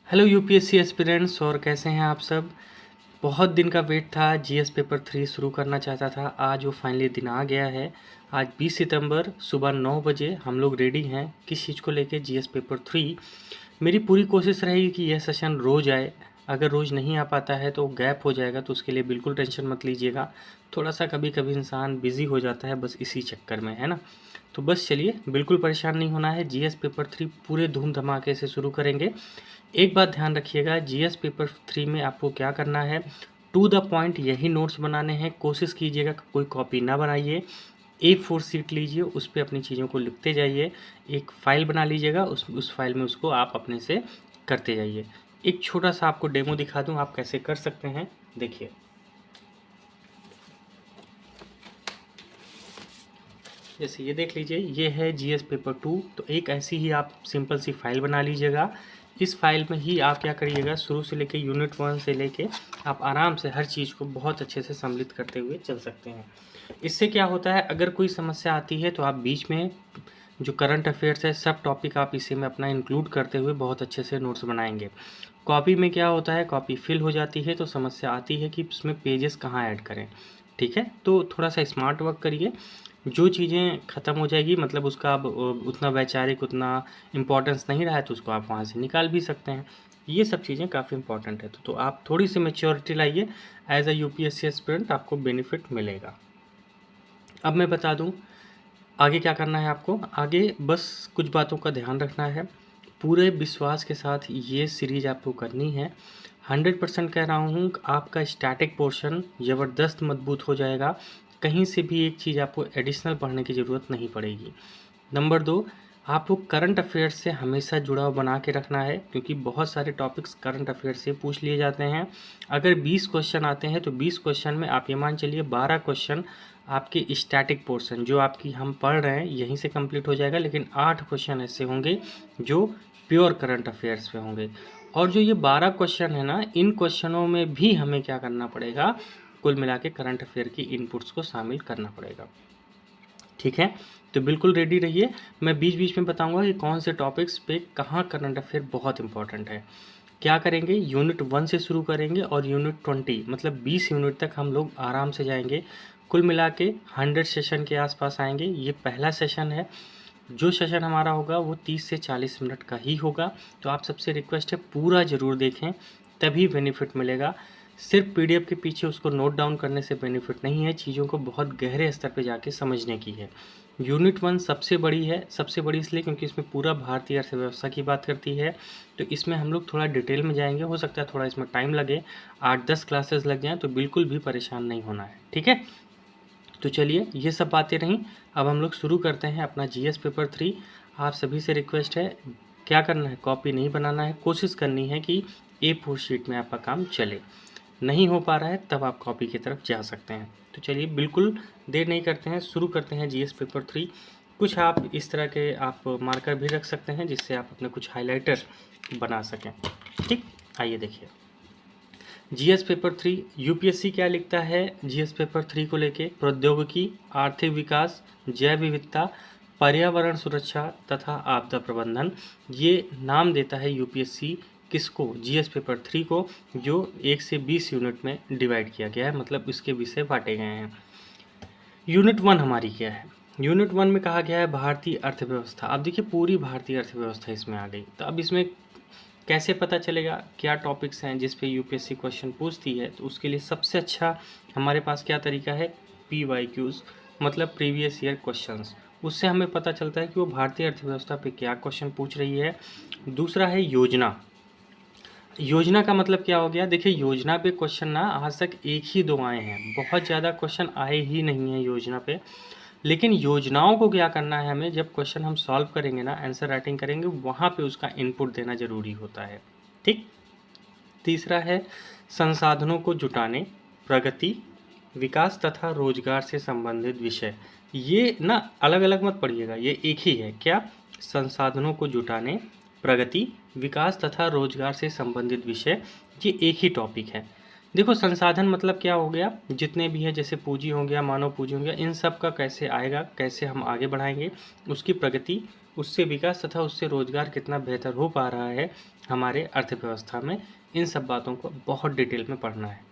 Hello UPSC aspirants, और कैसे हैं आप सब। बहुत दिन का वेट था, जीएस पेपर 3 शुरू करना चाहता था। आज वो फाइनली दिन आ गया है। आज 20 सितंबर सुबह 9 बजे हम लोग रेडी हैं किस चीज़ को लेके, जीएस पेपर 3। मेरी पूरी कोशिश रहेगी कि यह सेशन रोज़ आए। अगर रोज़ नहीं आ पाता है तो गैप हो जाएगा, तो उसके लिए बिल्कुल टेंशन मत लीजिएगा। थोड़ा सा कभी कभी इंसान बिज़ी हो जाता है बस इसी चक्कर में, है ना। तो बस चलिए, बिल्कुल परेशान नहीं होना है। जीएस पेपर 3 पूरे धूम धमाके से शुरू करेंगे। एक बात ध्यान रखिएगा, जीएस पेपर 3 में आपको क्या करना है, टू द पॉइंट यही नोट्स बनाने हैं। कोशिश कीजिएगा कि कोई कॉपी ना बनाइए। A4 शीट लीजिए, उस पे अपनी चीज़ों को लिखते जाइए। एक फ़ाइल बना लीजिएगा, उस फाइल में उसको आप अपने से करते जाइए। एक छोटा सा आपको डेमो दिखा दूं आप कैसे कर सकते हैं, देखिए। जैसे ये देख लीजिए, ये है जीएस पेपर 2। तो एक ऐसी ही आप सिंपल सी फाइल बना लीजिएगा। इस फाइल में ही आप क्या करिएगा, शुरू से लेके यूनिट 1 से लेके आप आराम से हर चीज़ को बहुत अच्छे से सम्मिलित करते हुए चल सकते हैं। इससे क्या होता है, अगर कोई समस्या आती है तो आप बीच में जो करंट अफेयर्स है सब टॉपिक आप इसी में अपना इंक्लूड करते हुए बहुत अच्छे से नोट्स बनाएंगे। कॉपी में क्या होता है, कॉपी फिल हो जाती है तो समस्या आती है कि उसमें पेजेस कहाँ ऐड करें। ठीक है, तो थोड़ा सा स्मार्ट वर्क करिए। जो चीज़ें ख़त्म हो जाएगी, मतलब उसका अब उतना वैचारिक, उतना इम्पोर्टेंस नहीं रहा है, तो उसको आप वहाँ से निकाल भी सकते हैं। ये सब चीज़ें काफ़ी इंपॉर्टेंट है। तो आप थोड़ी सी मेच्योरिटी लाइए, एज अ यूपीएससी एस्पिरेंट आपको बेनिफिट मिलेगा। अब मैं बता दूं आगे क्या करना है आपको। आगे बस कुछ बातों का ध्यान रखना है। पूरे विश्वास के साथ ये सीरीज आपको करनी है। 100% कह रहा हूँ, आपका स्टैटिक पोर्शन ज़बरदस्त मजबूत हो जाएगा। कहीं से भी एक चीज़ आपको एडिशनल पढ़ने की ज़रूरत नहीं पड़ेगी। नंबर 2, आपको करंट अफेयर्स से हमेशा जुड़ाव बना के रखना है, क्योंकि बहुत सारे टॉपिक्स करंट अफेयर्स से पूछ लिए जाते हैं। अगर 20 क्वेश्चन आते हैं तो 20 क्वेश्चन में आप ये मान चलिए 12 क्वेश्चन आपके स्टैटिक पोर्शन जो आपकी हम पढ़ रहे हैं यहीं से कंप्लीट हो जाएगा, लेकिन 8 क्वेश्चन ऐसे होंगे जो प्योर करंट अफेयर्स पे होंगे। और जो ये 12 क्वेश्चन है ना, इन क्वेश्चनों में भी हमें क्या करना पड़ेगा, कुल मिला के करंट अफेयर की इनपुट्स को शामिल करना पड़ेगा। ठीक है, तो बिल्कुल रेडी रहिए। मैं बीच बीच में बताऊंगा कि कौन से टॉपिक्स पे कहाँ करंट अफेयर बहुत इंपॉर्टेंट है। क्या करेंगे, यूनिट 1 से शुरू करेंगे और यूनिट 20 मतलब 20 यूनिट तक हम लोग आराम से जाएंगे। कुल मिला के 100 सेशन के आसपास आएंगे। ये पहला सेशन है। जो सेशन हमारा होगा वो 30 से 40 मिनट का ही होगा। तो आप सबसे रिक्वेस्ट है पूरा ज़रूर देखें, तभी बेनिफिट मिलेगा। सिर्फ पीडीएफ के पीछे उसको नोट डाउन करने से बेनिफिट नहीं है, चीज़ों को बहुत गहरे स्तर पे जाके समझने की है। यूनिट 1 सबसे बड़ी है, सबसे बड़ी इसलिए क्योंकि इसमें पूरा भारतीय अर्थव्यवस्था की बात करती है। तो इसमें हम लोग थोड़ा डिटेल में जाएंगे, हो सकता है थोड़ा इसमें टाइम लगे, 8-10 क्लासेस लग जाएँ, तो बिल्कुल भी परेशान नहीं होना है। ठीक है, तो चलिए ये सब बातें रहीं। अब हम लोग शुरू करते हैं अपना जीएस पेपर 3। आप सभी से रिक्वेस्ट है, क्या करना है, कॉपी नहीं बनाना है। कोशिश करनी है कि A4 शीट में आपका काम चले। नहीं हो पा रहा है तब आप कॉपी की तरफ जा सकते हैं। तो चलिए बिल्कुल देर नहीं करते हैं, शुरू करते हैं जीएस पेपर 3। कुछ आप इस तरह के आप मार्कर भी रख सकते हैं जिससे आप अपने कुछ हाइलाइटर बना सकें। ठीक, आइए देखिए जीएस पेपर 3 यूपीएससी क्या लिखता है जीएस पेपर 3 को लेके। प्रौद्योगिकी, आर्थिक विकास, जैव विविधता, पर्यावरण सुरक्षा तथा आपदा प्रबंधन, ये नाम देता है यूपीएससी किसको, जीएस पेपर 3 को, जो 1 से 20 यूनिट में डिवाइड किया गया है, मतलब इसके विषय बांटे गए हैं। यूनिट 1 हमारी क्या है, यूनिट 1 में कहा गया है भारतीय अर्थव्यवस्था। अब देखिए पूरी भारतीय अर्थव्यवस्था इसमें आ गई। तो अब इसमें कैसे पता चलेगा क्या टॉपिक्स हैं जिस पे यूपीएससी क्वेश्चन पूछती है, तो उसके लिए सबसे अच्छा हमारे पास क्या तरीका है, PYQs मतलब प्रीवियस ईयर क्वेश्चंस। उससे हमें पता चलता है कि वो भारतीय अर्थव्यवस्था पे क्या क्वेश्चन पूछ रही है। दूसरा है योजना। योजना का मतलब क्या हो गया, देखिए योजना पे क्वेश्चन ना आज तक 1 ही 2 आए हैं, बहुत ज़्यादा क्वेश्चन आए ही नहीं हैं योजना पे। लेकिन योजनाओं को क्या करना है, हमें जब क्वेश्चन हम सॉल्व करेंगे ना, आंसर राइटिंग करेंगे, वहाँ पे उसका इनपुट देना ज़रूरी होता है। ठीक, तीसरा है संसाधनों को जुटाने, प्रगति, विकास तथा रोजगार से संबंधित विषय। ये ना अलग अलग मत पढ़िएगा, ये एक ही है। क्या, संसाधनों को जुटाने, प्रगति, विकास तथा रोजगार से संबंधित विषय, ये एक ही टॉपिक है। देखो संसाधन मतलब क्या हो गया, जितने भी हैं, जैसे पूंजी हो गया, मानव पूंजी हो गया, इन सब का कैसे आएगा, कैसे हम आगे बढ़ाएंगे, उसकी प्रगति, उससे विकास तथा उससे रोजगार कितना बेहतर हो पा रहा है, हमारे अर्थव्यवस्था में, इन सब बातों को बहुत डिटेल में पढ़ना है।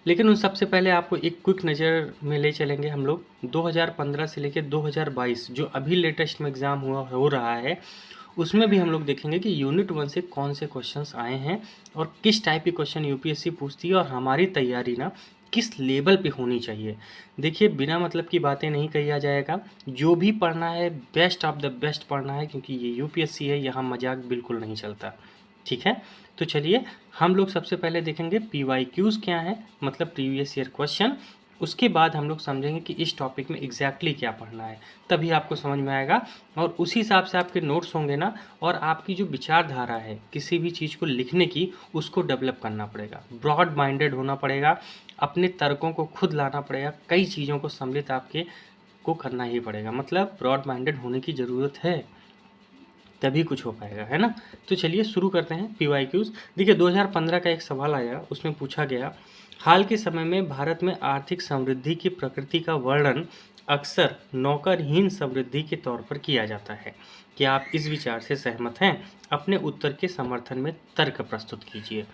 लेकिन उन सबसे पहले आपको एक क्विक नज़र में ले चलेंगे हम लोग 2015 से लेकर 2022 जो अभी लेटेस्ट में एग्ज़ाम हो रहा है, उसमें भी हम लोग देखेंगे कि यूनिट 1 से कौन से क्वेश्चंस आए हैं और किस टाइप के क्वेश्चन यूपीएससी पूछती है और हमारी तैयारी ना किस लेवल पे होनी चाहिए। देखिए, बिना मतलब की बातें नहीं किया जाएगा, जो भी पढ़ना है बेस्ट ऑफ द बेस्ट पढ़ना है, क्योंकि ये यूपीएससी है, यहाँ मजाक बिल्कुल नहीं चलता। ठीक है, तो चलिए हम लोग सबसे पहले देखेंगे PYQs क्या है, मतलब प्रीवियस ईयर क्वेश्चन। उसके बाद हम लोग समझेंगे कि इस टॉपिक में एग्जैक्टली क्या पढ़ना है, तभी आपको समझ में आएगा और उसी हिसाब से आपके नोट्स होंगे ना, और आपकी जो विचारधारा है किसी भी चीज़ को लिखने की, उसको डेवलप करना पड़ेगा, ब्रॉड माइंडेड होना पड़ेगा, अपने तर्कों को खुद लाना पड़ेगा, कई चीज़ों को सम्मिलित आपके को करना ही पड़ेगा, मतलब ब्रॉड माइंडेड होने की ज़रूरत है, तभी कुछ हो पाएगा, है ना। तो चलिए शुरू करते हैं PYQs। देखिए 2015 का एक सवाल आया, उसमें पूछा गया, हाल के समय में भारत में आर्थिक समृद्धि की प्रकृति का वर्णन अक्सर नौकरहीन समृद्धि के तौर पर किया जाता है। क्या आप इस विचार से सहमत हैं? अपने उत्तर के समर्थन में तर्क प्रस्तुत कीजिए।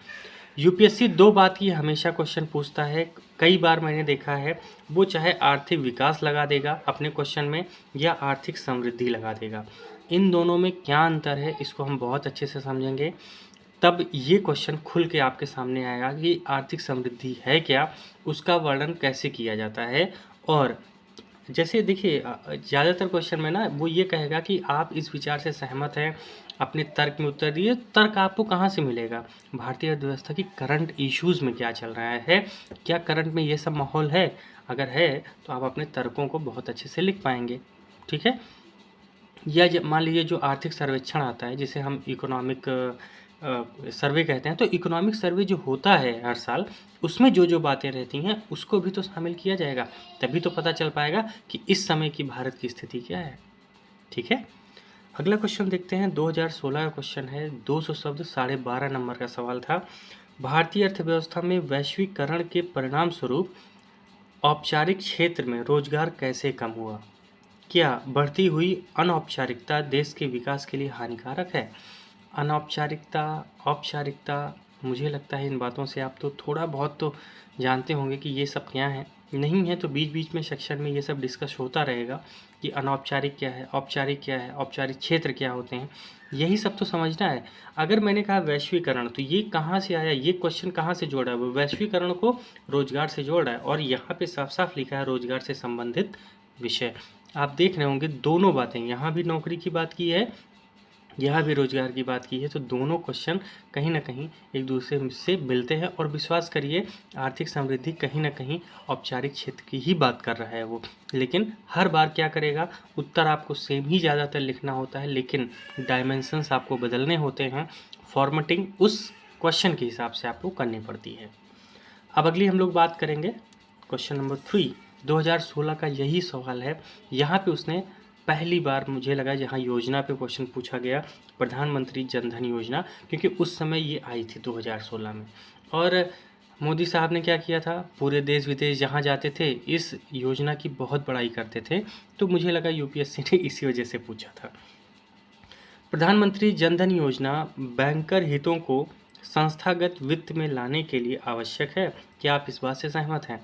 यूपीएससी दो बात की हमेशा क्वेश्चन पूछता है, कई बार मैंने देखा है, वो चाहे आर्थिक विकास लगा देगा अपने क्वेश्चन में या आर्थिक समृद्धि लगा देगा। इन दोनों में क्या अंतर है, इसको हम बहुत अच्छे से समझेंगे, तब ये क्वेश्चन खुल के आपके सामने आएगा कि आर्थिक समृद्धि है क्या, उसका वर्णन कैसे किया जाता है। और जैसे देखिए ज़्यादातर क्वेश्चन में ना वो ये कहेगा कि आप इस विचार से सहमत हैं, अपने तर्क में उत्तर दिए। तर्क आपको कहाँ से मिलेगा? भारतीय अर्थव्यवस्था की करंट इश्यूज़ में क्या चल रहा है, क्या करंट में ये सब माहौल है? अगर है तो आप अपने तर्कों को बहुत अच्छे से लिख पाएंगे। ठीक है, या मान लीजिए जो आर्थिक सर्वेक्षण आता है, जिसे हम इकोनॉमिक सर्वे कहते हैं, तो इकोनॉमिक सर्वे जो होता है हर साल, उसमें जो जो बातें रहती हैं उसको भी तो शामिल किया जाएगा, तभी तो पता चल पाएगा कि इस समय की भारत की स्थिति क्या है। ठीक है, अगला क्वेश्चन देखते हैं। 2016 का क्वेश्चन है, 200 शब्द, 12.5 नंबर का सवाल था। भारतीय अर्थव्यवस्था में वैश्वीकरण के परिणाम स्वरूप औपचारिक क्षेत्र में रोजगार कैसे कम हुआ? क्या बढ़ती हुई अनौपचारिकता देश के विकास के लिए हानिकारक है? अनौपचारिकता, औपचारिकता, मुझे लगता है इन बातों से आप तो थोड़ा बहुत तो जानते होंगे कि ये सब क्या है। नहीं है तो बीच बीच में सेक्शन में ये सब डिस्कस होता रहेगा कि अनौपचारिक क्या है, औपचारिक क्या है, औपचारिक क्षेत्र क्या होते हैं, यही सब तो समझना है। अगर मैंने कहा वैश्वीकरण, तो ये कहाँ से आया, ये क्वेश्चन कहाँ से जोड़ा है? वो वैश्वीकरण को रोजगार से जोड़ रहा है, और यहाँ पे साफ साफ लिखा है रोजगार से संबंधित विषय। आप देख रहे होंगे दोनों बातें, यहाँ भी नौकरी की बात की है, यहाँ भी रोजगार की बात की है, तो दोनों क्वेश्चन कहीं ना कहीं एक दूसरे से मिलते हैं। और विश्वास करिए, आर्थिक समृद्धि कहीं ना कहीं औपचारिक क्षेत्र की ही बात कर रहा है वो, लेकिन हर बार क्या करेगा, उत्तर आपको सेम ही ज़्यादातर लिखना होता है, लेकिन डायमेंशंस आपको बदलने होते हैं, फॉर्मेटिंग उस क्वेश्चन के हिसाब से आपको करनी पड़ती है। अब अगली हम लोग बात करेंगे क्वेश्चन नंबर 3। 2016 का यही सवाल है, यहाँ पे उसने पहली बार मुझे लगा जहाँ योजना पे क्वेश्चन पूछा गया, प्रधानमंत्री जन धन योजना, क्योंकि उस समय ये आई थी 2016 में, और मोदी साहब ने क्या किया था, पूरे देश विदेश जहाँ जाते थे इस योजना की बहुत बड़ाई करते थे, तो मुझे लगा यूपीएससी ने इसी वजह से पूछा था। प्रधानमंत्री जन धन योजना बैंकर हितों को संस्थागत वित्त में लाने के लिए आवश्यक है। क्या आप इस बात से सहमत हैं?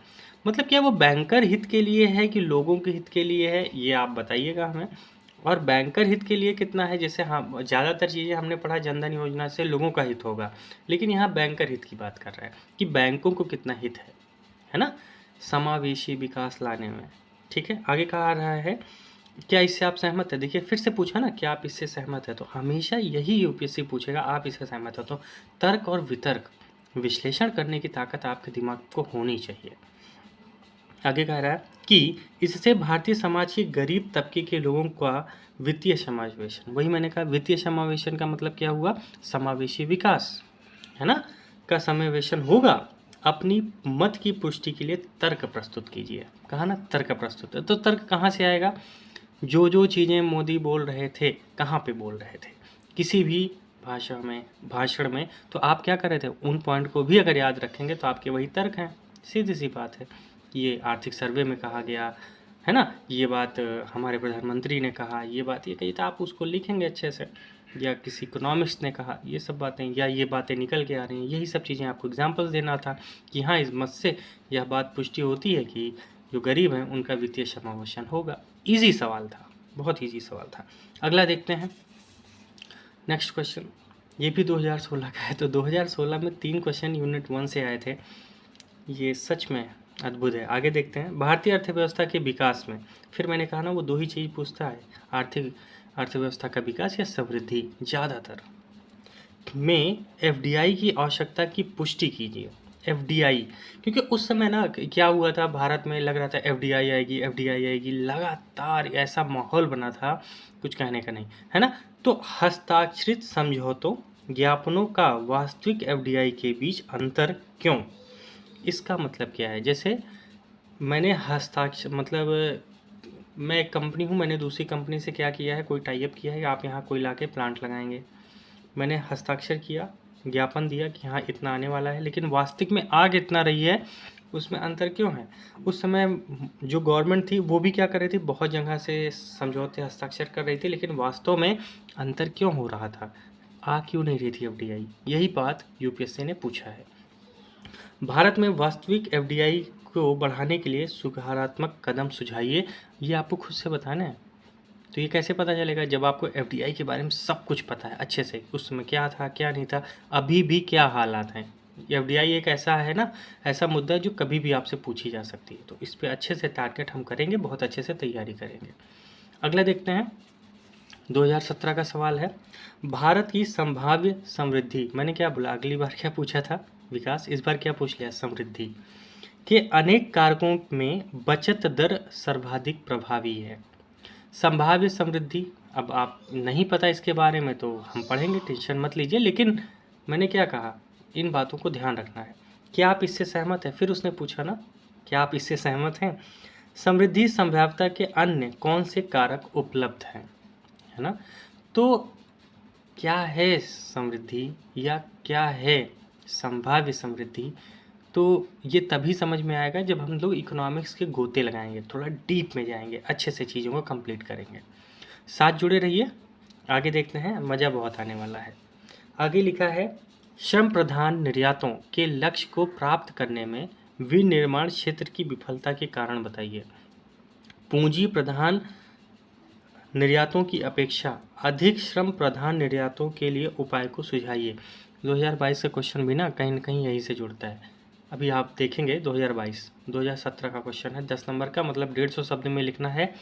मतलब क्या वो बैंकर हित के लिए है कि लोगों के हित के लिए है, ये आप बताइएगा हमें। और बैंकर हित के लिए कितना है, जैसे हाँ ज़्यादातर चीज़ें हमने पढ़ा जनधन योजना से लोगों का हित होगा, लेकिन यहाँ बैंकर हित की बात कर रहा है कि बैंकों को कितना हित है ना, समावेशी विकास लाने में। ठीक है, आगे कहा आ रहा है, क्या इससे आप सहमत है? देखिए फिर से पूछा ना, क्या आप इससे सहमत है, तो हमेशा यही यूपीएससी पूछेगा, आप इससे सहमत हो तो। तर्क और वितर्क, विश्लेषण करने की ताकत आपके दिमाग को होनी चाहिए। आगे कह रहा है कि इससे भारतीय समाज के गरीब तबके के लोगों का वित्तीय समावेशन, वही मैंने कहा वित्तीय समावेशन का मतलब क्या हुआ, समावेशी विकास, है ना, का समावेशन होगा। अपनी मत की पुष्टि के लिए तर्क प्रस्तुत कीजिए, कहा ना तर्क प्रस्तुत है, तो तर्क कहाँ से आएगा? जो जो चीज़ें मोदी बोल रहे थे, कहाँ पे बोल रहे थे, किसी भी भाषण में, तो आप क्या कर रहे थे, उन पॉइंट को भी अगर याद रखेंगे तो आपके वही तर्क हैं। सीधी सी बात है, ये आर्थिक सर्वे में कहा गया है ना, ये बात हमारे प्रधानमंत्री ने कहा, ये बात ये कही, तो आप उसको लिखेंगे अच्छे से। या किसी इकोनॉमिक्स ने कहा, ये सब बातें, या ये बातें निकल के आ रही हैं, यही सब चीज़ें आपको एग्जाम्पल्स देना था कि हाँ इस मत से यह बात पुष्टि होती है कि जो गरीब हैं उनका वित्तीय समावेशन होगा। ईजी सवाल था, बहुत ईजी सवाल था। अगला देखते हैं नेक्स्ट क्वेश्चन, ये भी 2016 का है। तो 2016 में 3 क्वेश्चन यूनिट 1 से आए थे, ये सच में अद्भुत है। आगे देखते हैं, भारतीय अर्थव्यवस्था के विकास में, फिर मैंने कहा ना वो 2 ही चीज़ पूछता है, आर्थिक अर्थव्यवस्था का विकास या समृद्धि, ज़्यादातर में एफडीआई की आवश्यकता की पुष्टि कीजिए। एफडीआई, क्योंकि उस समय ना क्या हुआ था, भारत में लग रहा था एफडीआई आएगी, एफडीआई आएगी, लगातार ऐसा माहौल बना था कुछ कहने का नहीं, है ना। तो हस्ताक्षरित समझौतों ज्ञापनों का वास्तविक एफडीआई के बीच अंतर क्यों? इसका मतलब क्या है, जैसे मैंने हस्ताक्षर मतलब मैं एक कंपनी हूँ, मैंने दूसरी कंपनी से क्या किया है, कोई टाई अप किया है, आप यहाँ कोई लाके प्लांट लगाएंगे, मैंने हस्ताक्षर किया, ज्ञापन दिया कि हाँ इतना आने वाला है, लेकिन वास्तविक में आग इतना रही है, उसमें अंतर क्यों है? उस समय जो गवर्नमेंट थी वो भी क्या कर रही थी, बहुत जगह से समझौते हस्ताक्षर कर रही थी, लेकिन वास्तव में अंतर क्यों हो रहा था, आ क्यों नहीं रही थी एफडीआई? यही बात यूपीएससी ने पूछा है। भारत में वास्तविक एफडीआई को बढ़ाने के लिए सुधारात्मक कदम सुझाइए, ये आपको खुद से बताना है। तो ये कैसे पता चलेगा, जब आपको एफडीआई के बारे में सब कुछ पता है अच्छे से, उस समय क्या था क्या नहीं था, अभी भी क्या हालात हैं। एफडीआई एक ऐसा है ना, ऐसा मुद्दा जो कभी भी आपसे पूछी जा सकती है, तो इस पे अच्छे से टारगेट हम करेंगे, बहुत अच्छे से तैयारी करेंगे। अगला देखते हैं, 2017 का सवाल है, भारत की संभाव्य समृद्धि, मैंने क्या बोला, अगली बार क्या पूछा था, विकास, इस बार क्या पूछ लिया, समृद्धि के अनेक कारकों में बचत दर सर्वाधिक प्रभावी है। संभाव्य समृद्धि, अब आप नहीं पता इसके बारे में तो हम पढ़ेंगे, टेंशन मत लीजिए, लेकिन मैंने क्या कहा, इन बातों को ध्यान रखना है। क्या आप इससे सहमत हैं? फिर उसने पूछा ना, क्या आप इससे सहमत हैं? समृद्धि संभाव्यता के अन्य कौन से कारक उपलब्ध हैं, है ना। तो क्या है समृद्धि या क्या है संभाव्य समृद्धि, तो ये तभी समझ में आएगा जब हम लोग इकोनॉमिक्स के गोते लगाएंगे, थोड़ा डीप में जाएंगे, अच्छे से चीज़ों को कंप्लीट करेंगे। साथ जुड़े रहिए, आगे देखते हैं, मज़ा बहुत आने वाला है। आगे लिखा है, श्रम प्रधान निर्यातों के लक्ष्य को प्राप्त करने में विनिर्माण क्षेत्र की विफलता के कारण बताइए। पूंजी प्रधान निर्यातों की अपेक्षा अधिक श्रम प्रधान निर्यातों के लिए उपाय को सुझाइए। 2022 का क्वेश्चन भी ना कहीं यही से जुड़ता है। अभी आप देखेंगे 2017 का क्वेश्चन है, 10 नंबर का, मतलब 150 शब्द में लिखना है,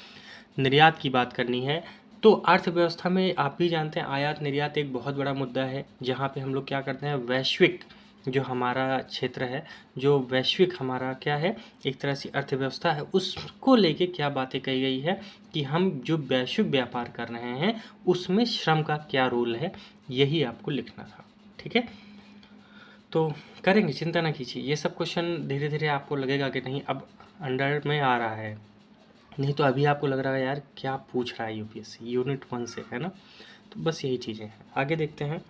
निर्यात की बात करनी है। तो अर्थव्यवस्था में आप भी जानते हैं आयात निर्यात एक बहुत बड़ा मुद्दा है, जहाँ पे हम लोग क्या करते हैं, वैश्विक जो हमारा क्षेत्र है, जो वैश्विक हमारा क्या है, एक तरह से अर्थव्यवस्था है, उसको लेके क्या बातें कही गई है कि हम जो वैश्विक व्यापार कर रहे हैं उसमें श्रम का क्या रोल है, यही आपको लिखना था, ठीक है। तो करेंगे, चिंता ना कीजिए, ये सब क्वेश्चन धीरे धीरे आपको लगेगा कि नहीं अब अंडर में आ रहा है, नहीं तो अभी आपको लग रहा है यार क्या पूछ रहा है यूपीएससी यूनिट 1 से, है ना। तो बस यही चीज़ें हैं। आगे देखते हैं,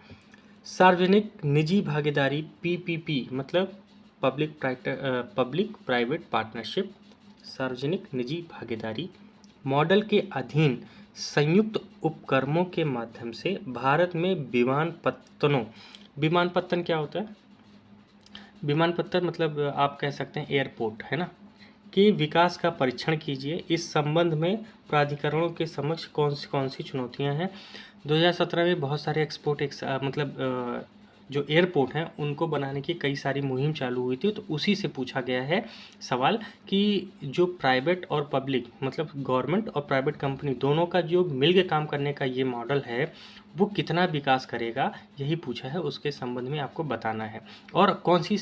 सार्वजनिक निजी भागीदारी पीपीपी मतलब पब्लिक प्राइवेट पार्टनरशिप, सार्वजनिक निजी भागीदारी मॉडल के अधीन संयुक्त उपक्रमों के माध्यम से भारत में विमानपत्तन क्या होता है, विमानपत्तन मतलब आप कह सकते हैं एयरपोर्ट, है ना, के विकास का परीक्षण कीजिए। इस संबंध में प्राधिकरणों के समक्ष कौन सी चुनौतियां हैं। 2017 में बहुत सारे जो एयरपोर्ट हैं उनको बनाने की कई सारी मुहिम चालू हुई थी, तो उसी से पूछा गया है सवाल कि जो प्राइवेट और पब्लिक मतलब गवर्नमेंट और प्राइवेट कंपनी दोनों का जो मिल के काम करने का ये मॉडल है वो कितना विकास करेगा, यही पूछा है, उसके संबंध में आपको बताना है। और कौन सी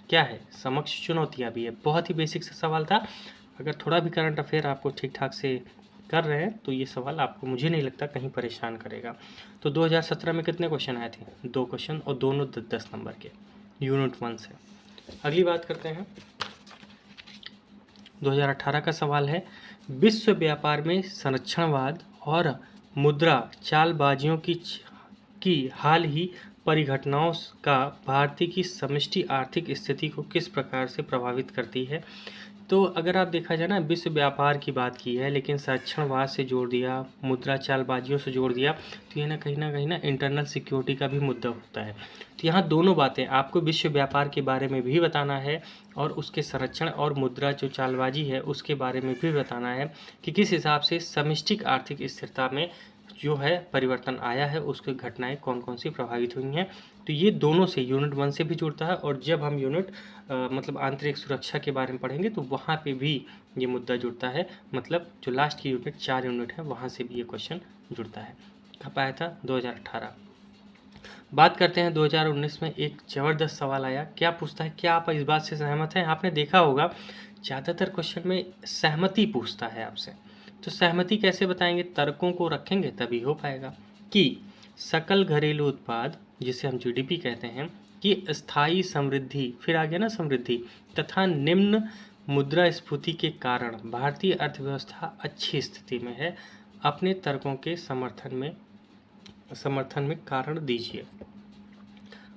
क्या है समक्ष चुनौतियाँ भी है, बहुत ही बेसिक सा सवाल था। अगर थोड़ा भी करंट अफेयर आपको ठीक ठाक से कर रहे हैं तो ये सवाल आपको, मुझे नहीं लगता कहीं परेशान करेगा। तो 2017 में कितने क्वेश्चन आए थे, 2 क्वेश्चन, और दोनों 10 नंबर के यूनिट 1 से। अगली बात करते हैं, 2018 का सवाल है, विश्व व्यापार में संरक्षणवाद और मुद्रा चालबाजियों की हाल ही परिघटनाओं का भारतीय की समष्टि आर्थिक स्थिति को किस प्रकार से प्रभावित करती है। तो अगर आप देखा जाए ना, विश्व व्यापार की बात की है लेकिन संरक्षणवाद से जोड़ दिया, मुद्रा चालबाजियों से जोड़ दिया, तो ये ना कहीं ना इंटरनल सिक्योरिटी का भी मुद्दा होता है। तो यहाँ दोनों बातें आपको विश्व व्यापार के बारे में भी बताना है और उसके संरक्षण और मुद्रा जो चालबाजी है उसके बारे में भी बताना है कि किस हिसाब से समष्टिक आर्थिक स्थिरता में जो है परिवर्तन आया है, उसकी घटनाएं कौन कौन सी प्रभावित हुई हैं। तो ये दोनों से यूनिट 1 से भी जुड़ता है, और जब हम यूनिट मतलब आंतरिक सुरक्षा के बारे में पढ़ेंगे तो वहाँ पे भी ये मुद्दा जुड़ता है। मतलब जो लास्ट की यूनिट 4 यूनिट है वहाँ से भी ये क्वेश्चन जुड़ता है। कब आया था? 2018। बात करते हैं 2019 में एक ज़बरदस्त सवाल आया। क्या पूछता है, क्या आप इस बात से सहमत हैं? आपने देखा होगा ज़्यादातर क्वेश्चन में सहमति पूछता है आपसे। तो सहमति कैसे बताएंगे? तर्कों को रखेंगे तभी हो पाएगा कि सकल घरेलू उत्पाद, जिसे हम जीडीपी कहते हैं, कि स्थायी समृद्धि, फिर आ गया ना समृद्धि, तथा निम्न मुद्रास्फीति के कारण भारतीय अर्थव्यवस्था अच्छी स्थिति में है। अपने तर्कों के समर्थन में कारण दीजिए।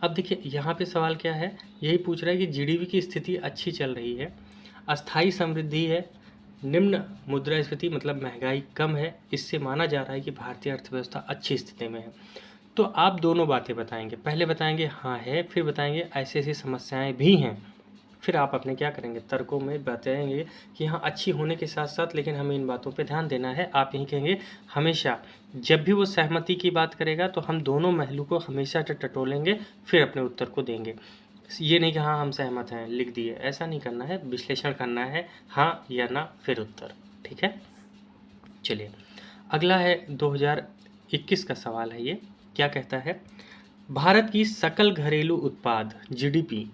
अब देखिए यहाँ पे सवाल क्या है, यही पूछ रहा है कि जीडीपी की स्थिति अच्छी चल रही है, अस्थायी समृद्धि है, निम्न मुद्रास्फीति मतलब महंगाई कम है, इससे माना जा रहा है कि भारतीय अर्थव्यवस्था अच्छी स्थिति में है। तो आप दोनों बातें बताएंगे, पहले बताएंगे हाँ है, फिर बताएंगे ऐसी ऐसी समस्याएं भी हैं, फिर आप अपने क्या करेंगे, तर्कों में बताएंगे कि हाँ अच्छी होने के साथ साथ लेकिन हमें इन बातों पे ध्यान देना है। आप यही कहेंगे हमेशा, जब भी वो सहमति की बात करेगा तो हम दोनों पहलू को हमेशा टटोलेंगे, फिर अपने उत्तर को देंगे। ये नहीं कि हाँ हम सहमत हैं लिख दिए, ऐसा नहीं करना है, विश्लेषण करना है, हाँ या ना फिर उत्तर। ठीक है, चलिए अगला है 2021 का सवाल है। ये क्या कहता है, भारत की सकल घरेलू उत्पाद जीडीपी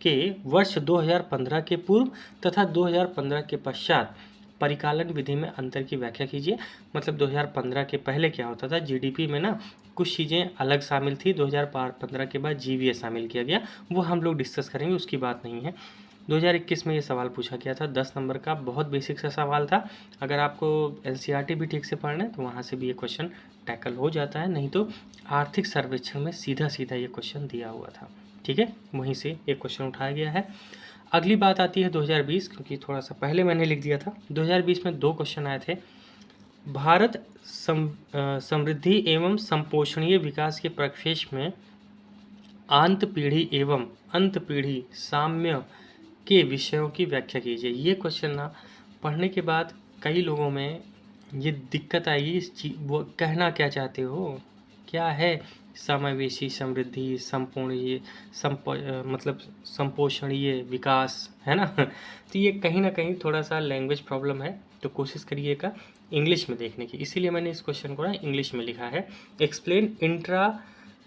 के वर्ष 2015 के पूर्व तथा 2015 के पश्चात परिकालन विधि में अंतर की व्याख्या कीजिए। मतलब 2015 के पहले क्या होता था, जीडीपी में ना कुछ चीज़ें अलग शामिल थी, 2015 के बाद जीवीए शामिल किया गया, वो हम लोग डिस्कस करेंगे, उसकी बात नहीं है। 2021 में ये सवाल पूछा गया था, 10 नंबर का, बहुत बेसिक सा सवाल था। अगर आपको एनसीईआरटी भी ठीक से पढ़ना है तो वहाँ से भी ये क्वेश्चन टैकल हो जाता है, नहीं तो आर्थिक सर्वेक्षण में सीधा सीधा ये क्वेश्चन दिया हुआ था। ठीक है, वहीं से एक क्वेश्चन उठाया गया है। अगली बात आती है 2020, क्योंकि थोड़ा सा पहले मैंने लिख दिया था। 2020 में 2 क्वेश्चन आए थे। भारत समृद्धि एवं संपोषणीय विकास के परिप्रेक्ष्य में आंत पीढ़ी एवं अंत पीढ़ी साम्य के विषयों की व्याख्या कीजिए। ये क्वेश्चन ना पढ़ने के बाद कई लोगों में ये दिक्कत आएगी, वो कहना क्या चाहते हो, क्या है समावेशी समृद्धि, संपूर्णीय मतलब संपोषणीय विकास, है ना। तो ये कहीं ना कहीं थोड़ा सा लैंग्वेज प्रॉब्लम है, तो कोशिश करिएगा इंग्लिश में देखने की, इसीलिए मैंने इस क्वेश्चन को ना इंग्लिश में लिखा है। Explain intra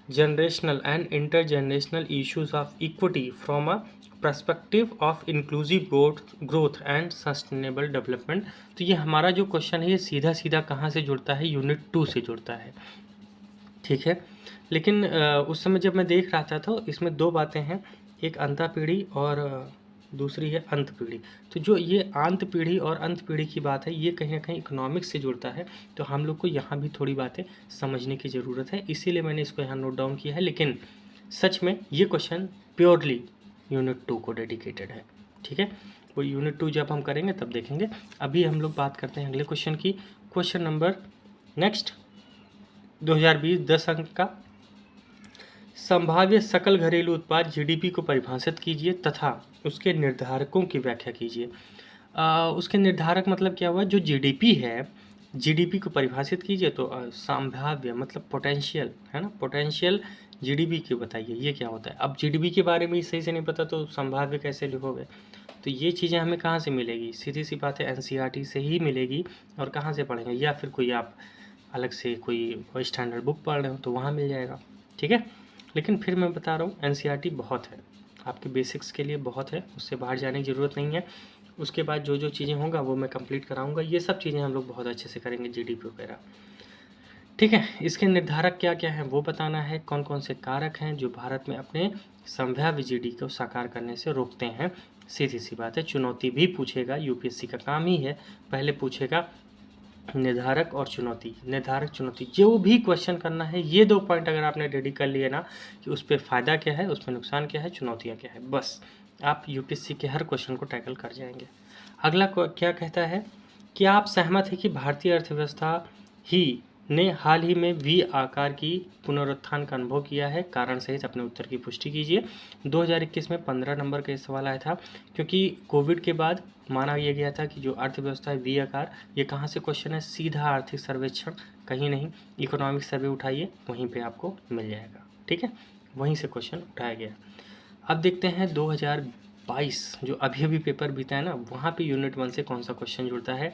generational and intergenerational issues of equity from a perspective of inclusive growth and sustainable development. तो ये हमारा जो क्वेश्चन है ये सीधा सीधा कहाँ से जुड़ता है, यूनिट 2 से जुड़ता है। ठीक है, लेकिन उस समय जब मैं देख रहा था तो इसमें 2 बातें हैं, एक अंता पीढ़ी और दूसरी है अंत पीढ़ी। तो जो ये अंत पीढ़ी और अंत पीढ़ी की बात है ये कहीं ना कहीं इकोनॉमिक्स से जुड़ता है, तो हम लोग को यहाँ भी थोड़ी बातें समझने की ज़रूरत है, इसीलिए मैंने इसको यहाँ नोट डाउन किया है। लेकिन सच में ये क्वेश्चन प्योरली यूनिट 2 को डेडिकेटेड है। ठीक है, वो यूनिट 2 जब हम करेंगे तब देखेंगे। अभी हम लोग बात करते हैं अगले क्वेश्चन की। क्वेश्चन नंबर नेक्स्ट 2020 10 अंक का, संभाव्य सकल घरेलू उत्पाद जीडीपी को परिभाषित कीजिए तथा उसके निर्धारकों की व्याख्या कीजिए। उसके निर्धारक मतलब क्या हुआ, जो जीडीपी है, जीडीपी को परिभाषित कीजिए तो संभाव्य मतलब पोटेंशियल, है ना, पोटेंशियल जीडीपी की बताइए ये क्या होता है। अब जीडीपी के बारे में सही से नहीं पता तो संभाव्य कैसे लिखोगे, तो ये चीज़ें हमें कहाँ से मिलेगी, सीधी सी बात है एनसीईआरटी से ही मिलेगी, और कहाँ से पढ़ेंगे, या फिर कोई आप अलग से कोई स्टैंडर्ड बुक पढ़ रहे हो तो वहाँ मिल जाएगा। ठीक है, लेकिन फिर मैं बता रहा हूँ एनसीईआरटी बहुत है, आपके बेसिक्स के लिए बहुत है, उससे बाहर जाने की ज़रूरत नहीं है। उसके बाद जो जो चीज़ें होंगा वो मैं कंप्लीट कराऊंगा, ये सब चीज़ें हम लोग बहुत अच्छे से करेंगे, जीडीपी वगैरह। ठीक है, इसके निर्धारक क्या क्या हैं वो बताना है, कौन कौन से कारक हैं जो भारत में अपने संभाव्य जीडीपी को साकार करने से रोकते हैं। सीधी सी बात है, चुनौती भी पूछेगा, यूपीएससी का काम ही है, पहले पूछेगा निर्धारक और चुनौती, निर्धारक चुनौती, जो भी क्वेश्चन करना है ये 2 पॉइंट अगर आपने रेडी कर लिए ना कि उस पर फ़ायदा क्या है, उस पर नुकसान क्या है, चुनौतियाँ क्या है, बस आप यूपीएससी के हर क्वेश्चन को टैकल कर जाएंगे। अगला क्या कहता है कि आप सहमत हैं कि भारतीय अर्थव्यवस्था ही ने हाल ही में वी आकार की पुनरुत्थान का अनुभव किया है, कारण सहित अपने उत्तर की पुष्टि कीजिए। 2021 में 15 नंबर का सवाल आया था, क्योंकि कोविड के बाद माना यह गया था कि जो अर्थव्यवस्था है वी आकार, ये कहाँ से क्वेश्चन है, सीधा आर्थिक सर्वेक्षण, कहीं नहीं, इकोनॉमिक सर्वे उठाइए, वहीं पे आपको मिल जाएगा। ठीक है, वहीं से क्वेश्चन उठाया गया। अब देखते हैं 2022 जो अभी अभी पेपर बीता है ना, वहाँ पे यूनिट 1 से कौन सा क्वेश्चन जुड़ता है।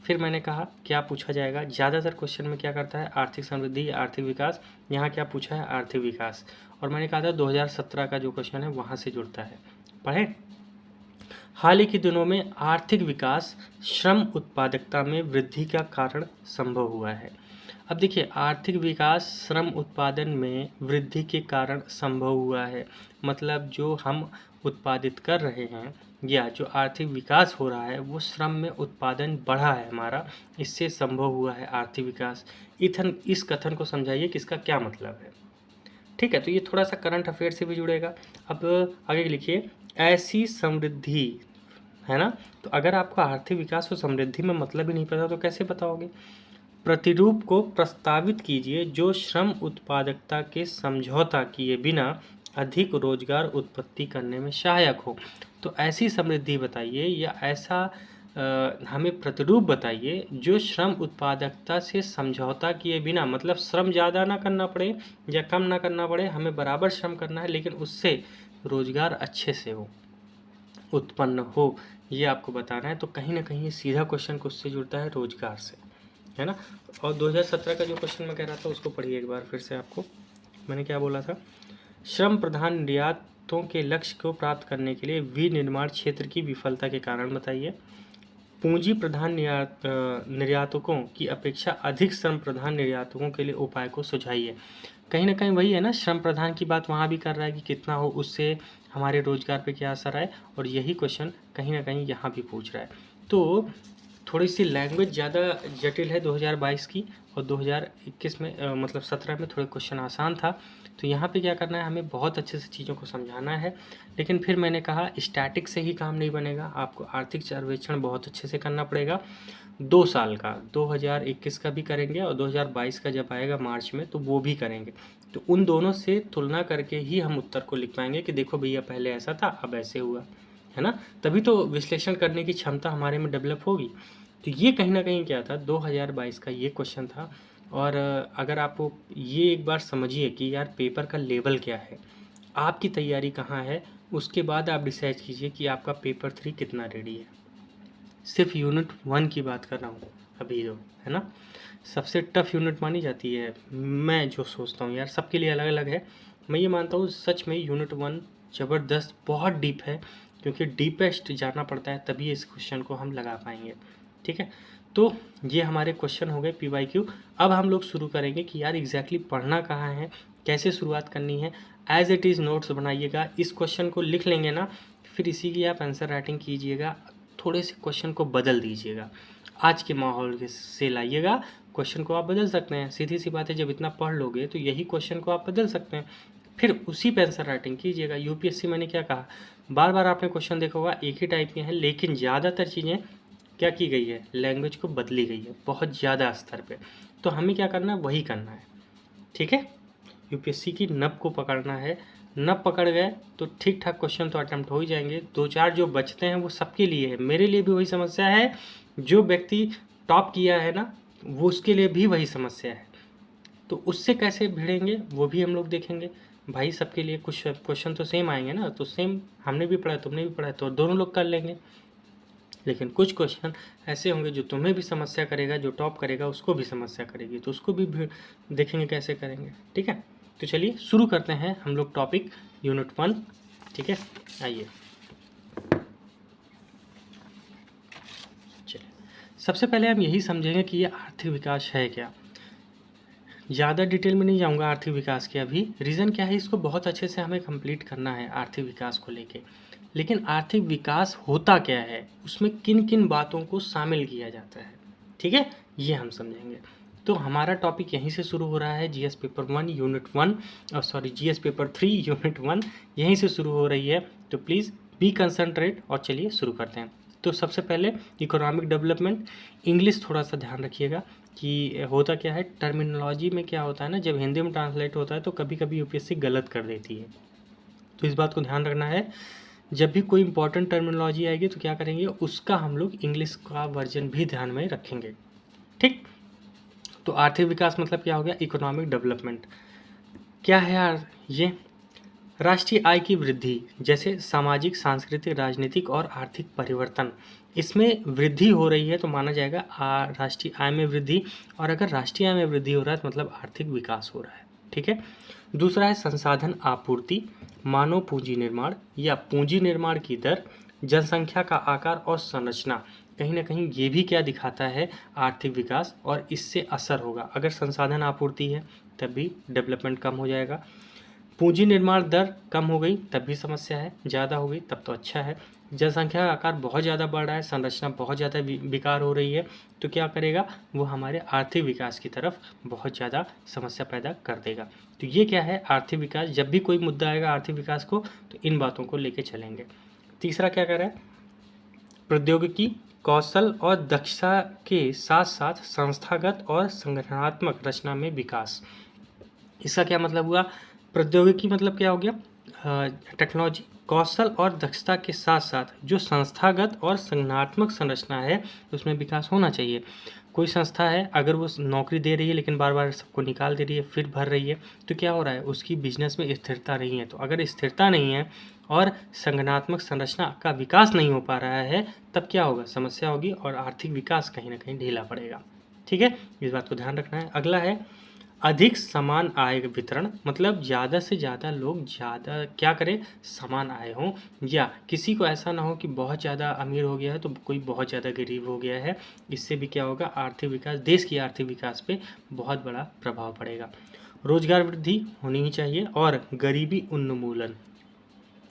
फिर मैंने कहा क्या पूछा जाएगा, ज़्यादातर क्वेश्चन में क्या करता है, आर्थिक समृद्धि, आर्थिक विकास। यहाँ क्या पूछा है, आर्थिक विकास। और मैंने कहा था 2017 का जो क्वेश्चन है वहाँ से जुड़ता है, पढ़े। हाल ही के दिनों में आर्थिक विकास श्रम उत्पादकता में वृद्धि का कारण संभव हुआ है। अब देखिए, आर्थिक विकास श्रम उत्पादन में वृद्धि के कारण संभव हुआ है, मतलब जो हम उत्पादित कर रहे हैं या जो आर्थिक विकास हो रहा है वो श्रम में उत्पादन बढ़ा है हमारा, इससे संभव हुआ है आर्थिक विकास। इस कथन को समझाइए कि इसका क्या मतलब है। ठीक है, तो ये थोड़ा सा करंट अफेयर से भी जुड़ेगा। अब आगे लिखिए, ऐसी समृद्धि, है ना। तो अगर आपको आर्थिक विकास और समृद्धि में मतलब ही नहीं पता तो कैसे बताओगे। प्रतिरूप को प्रस्तावित कीजिए जो श्रम उत्पादकता के समझौता किए बिना अधिक रोजगार उत्पत्ति करने में सहायक हो। तो ऐसी समृद्धि बताइए या ऐसा हमें प्रतिरूप बताइए जो श्रम उत्पादकता से समझौता किए बिना, मतलब श्रम ज़्यादा ना करना पड़े या कम ना करना पड़े, हमें बराबर श्रम करना है, लेकिन उससे रोजगार अच्छे से हो, उत्पन्न हो, ये आपको बताना है। तो कहीं ना कहीं ये सीधा क्वेश्चन किससे जुड़ता है, रोजगार से, है ना। और 2017 का जो क्वेश्चन मैं कह रहा था उसको पढ़िए एक बार फिर से। आपको मैंने क्या बोला था, श्रम प्रधान निर्यातों के लक्ष्य को प्राप्त करने के लिए विनिर्माण क्षेत्र की विफलता के कारण बताइए। पूंजी प्रधान निर्यातकों की अपेक्षा अधिक श्रम प्रधान निर्यातकों के लिए उपाय को सुझाइए। कहीं ना कहीं वही है ना, श्रम प्रधान की बात वहाँ भी कर रहा है कि कितना हो, उससे हमारे रोजगार पे क्या असर आए, और यही क्वेश्चन कहीं ना कहीं यहाँ भी पूछ रहा है। तो थोड़ी सी लैंग्वेज ज़्यादा जटिल है 2022 की, और 2021 में मतलब 17 में थोड़े क्वेश्चन आसान था। तो यहाँ पे क्या करना है, हमें बहुत अच्छे से चीज़ों को समझाना है। लेकिन फिर मैंने कहा स्टैटिक से ही काम नहीं बनेगा, आपको आर्थिक सर्वेक्षण बहुत अच्छे से करना पड़ेगा। 2 साल का 2021 का भी करेंगे और 2022 का जब आएगा मार्च में तो वो भी करेंगे। तो उन दोनों से तुलना करके ही हम उत्तर को लिख पाएंगे कि देखो भैया पहले ऐसा था अब ऐसे हुआ, है ना। तभी तो विश्लेषण करने की क्षमता हमारे में डेवलप होगी। तो ये कहीं ना कहीं क्या था, 2022 का ये क्वेश्चन था। और अगर आपको ये एक बार समझिए कि यार पेपर का लेवल क्या है, आपकी तैयारी कहाँ है, उसके बाद आप डिसाइड कीजिए कि आपका पेपर 3 कितना रेडी है। सिर्फ यूनिट 1 की बात कर रहा हूँ अभी, जो है ना सबसे टफ यूनिट मानी जाती है, मैं जो सोचता हूँ यार, सबके लिए अलग अलग है। मैं ये मानता हूँ सच में यूनिट 1 ज़बरदस्त, बहुत डीप है, क्योंकि डीपेस्ट जाना पड़ता है तभी इस क्वेश्चन को हम लगा पाएंगे। ठीक है, तो ये हमारे क्वेश्चन हो गए PYQ। अब हम लोग शुरू करेंगे कि यार एग्जैक्टली पढ़ना कहाँ है, कैसे शुरुआत करनी है। एज इट इज़ नोट्स बनाइएगा, इस क्वेश्चन को लिख लेंगे ना, फिर इसी की आप आंसर राइटिंग कीजिएगा, थोड़े से क्वेश्चन को बदल दीजिएगा, आज के माहौल से लाइएगा। क्वेश्चन को आप बदल सकते हैं, सीधी सी बात है, जब इतना पढ़ लोगे तो यही क्वेश्चन को आप बदल सकते हैं, फिर उसी पे आंसर राइटिंग कीजिएगा। यूपीएससी मैंने क्या कहा, बार बार आपने क्वेश्चन देखा होगा एक ही टाइप के हैं, लेकिन ज़्यादातर चीज़ें क्या की गई है, लैंग्वेज को बदली गई है बहुत ज़्यादा स्तर पे। तो हमें क्या करना है, वही करना है। ठीक है, यूपीएससी की नब को पकड़ना है, नब पकड़ गए तो ठीक ठाक क्वेश्चन तो अटेम्प्ट हो ही जाएंगे। 2-4 जो बचते हैं वो सबके लिए है, मेरे लिए भी वही समस्या है, जो व्यक्ति टॉप किया है ना वो उसके लिए भी वही समस्या है। तो उससे कैसे भिड़ेंगे वो भी हम लोग देखेंगे। भाई सबके लिए कुछ क्वेश्चन तो सेम आएंगे ना, तो सेम हमने भी पढ़ा तुमने भी पढ़ा तो दोनों लोग कर लेंगे। लेकिन कुछ क्वेश्चन ऐसे होंगे जो तुम्हें भी समस्या करेगा, जो टॉप करेगा उसको भी समस्या करेगी, तो उसको भी देखेंगे कैसे करेंगे। ठीक है, तो चलिए शुरू करते हैं हम लोग टॉपिक यूनिट 1। ठीक है, आइए चलिए, सबसे पहले हम यही समझेंगे कि ये आर्थिक विकास है क्या। ज़्यादा डिटेल में नहीं जाऊंगा आर्थिक विकास के अभी, रीज़न क्या है, इसको बहुत अच्छे से हमें कंप्लीट करना है आर्थिक विकास को लेके। लेकिन आर्थिक विकास होता क्या है, उसमें किन किन बातों को शामिल किया जाता है, ठीक है, ये हम समझेंगे। तो हमारा टॉपिक यहीं से शुरू हो रहा है, जीएस पेपर 1 यूनिट 1 और जीएस पेपर 3 यूनिट 1 यहीं से शुरू हो रही है। तो प्लीज़ बी कंसंट्रेट और चलिए शुरू करते हैं। तो सबसे पहले इकोनॉमिक डेवलपमेंट, इंग्लिश थोड़ा सा ध्यान रखिएगा कि होता क्या है, टर्मिनोलॉजी में क्या होता है ना, जब हिंदी में ट्रांसलेट होता है तो कभी कभी यूपीएससी गलत कर देती है, तो इस बात को ध्यान रखना है। जब भी कोई इंपॉर्टेंट टर्मिनोलॉजी आएगी तो क्या करेंगे, उसका हम लोग इंग्लिश का वर्जन भी ध्यान में रखेंगे। ठीक, तो आर्थिक विकास मतलब क्या हो गया, इकोनॉमिक डेवलपमेंट। क्या है यार ये, राष्ट्रीय आय की वृद्धि, जैसे सामाजिक, सांस्कृतिक, राजनीतिक और आर्थिक परिवर्तन, इसमें वृद्धि हो रही है तो माना जाएगा राष्ट्रीय आय में वृद्धि। और अगर राष्ट्रीय आय में वृद्धि हो रहा है तो मतलब आर्थिक विकास हो रहा है। ठीक है। दूसरा है संसाधन आपूर्ति, मानव पूंजी निर्माण या पूंजी निर्माण की दर, जनसंख्या का आकार और संरचना। कहीं ना कहीं ये भी क्या दिखाता है, आर्थिक विकास, और इससे असर होगा। अगर संसाधन आपूर्ति है तब भी डेवलपमेंट कम हो जाएगा, पूंजी निर्माण दर कम हो गई तब भी समस्या है, ज़्यादा हो गई तब तो अच्छा है, जनसंख्या का आकार बहुत ज़्यादा बढ़ रहा है, संरचना बहुत ज़्यादा विकार हो रही है, तो क्या करेगा वो, हमारे आर्थिक विकास की तरफ बहुत ज़्यादा समस्या पैदा कर देगा। तो ये क्या है, आर्थिक विकास। जब भी कोई मुद्दा आएगा आर्थिक विकास को तो इन बातों को लेके चलेंगे। तीसरा क्या कर रहा है, प्रौद्योगिकी, कौशल और दक्षता के साथ साथ संस्थागत और संगठनात्मक रचना में विकास। इसका क्या मतलब हुआ, प्रौद्योगिकी मतलब क्या हो गया, टेक्नोलॉजी, कौशल और दक्षता के साथ साथ जो संस्थागत और संगठनात्मक संरचना है उसमें विकास होना चाहिए। कोई संस्था है अगर वो नौकरी दे रही है लेकिन बार बार सबको निकाल दे रही है फिर भर रही है, तो क्या हो रहा है, उसकी बिजनेस में स्थिरता नहीं है। तो अगर स्थिरता नहीं है और संगठनात्मक संरचना का विकास नहीं हो पा रहा है तब क्या होगा, समस्या होगी और आर्थिक विकास कहीं ना कहीं ढीला पड़ेगा। ठीक है, इस बात को ध्यान रखना है। अगला है अधिक समान आय वितरण, मतलब ज़्यादा से ज़्यादा लोग ज़्यादा क्या करें, समान आय हो, या किसी को ऐसा ना हो कि बहुत ज़्यादा अमीर हो गया है तो कोई बहुत ज़्यादा गरीब हो गया है। इससे भी क्या होगा, आर्थिक विकास, देश की आर्थिक विकास पे बहुत बड़ा प्रभाव पड़ेगा। रोजगार वृद्धि होनी ही चाहिए और गरीबी उन्मूलन।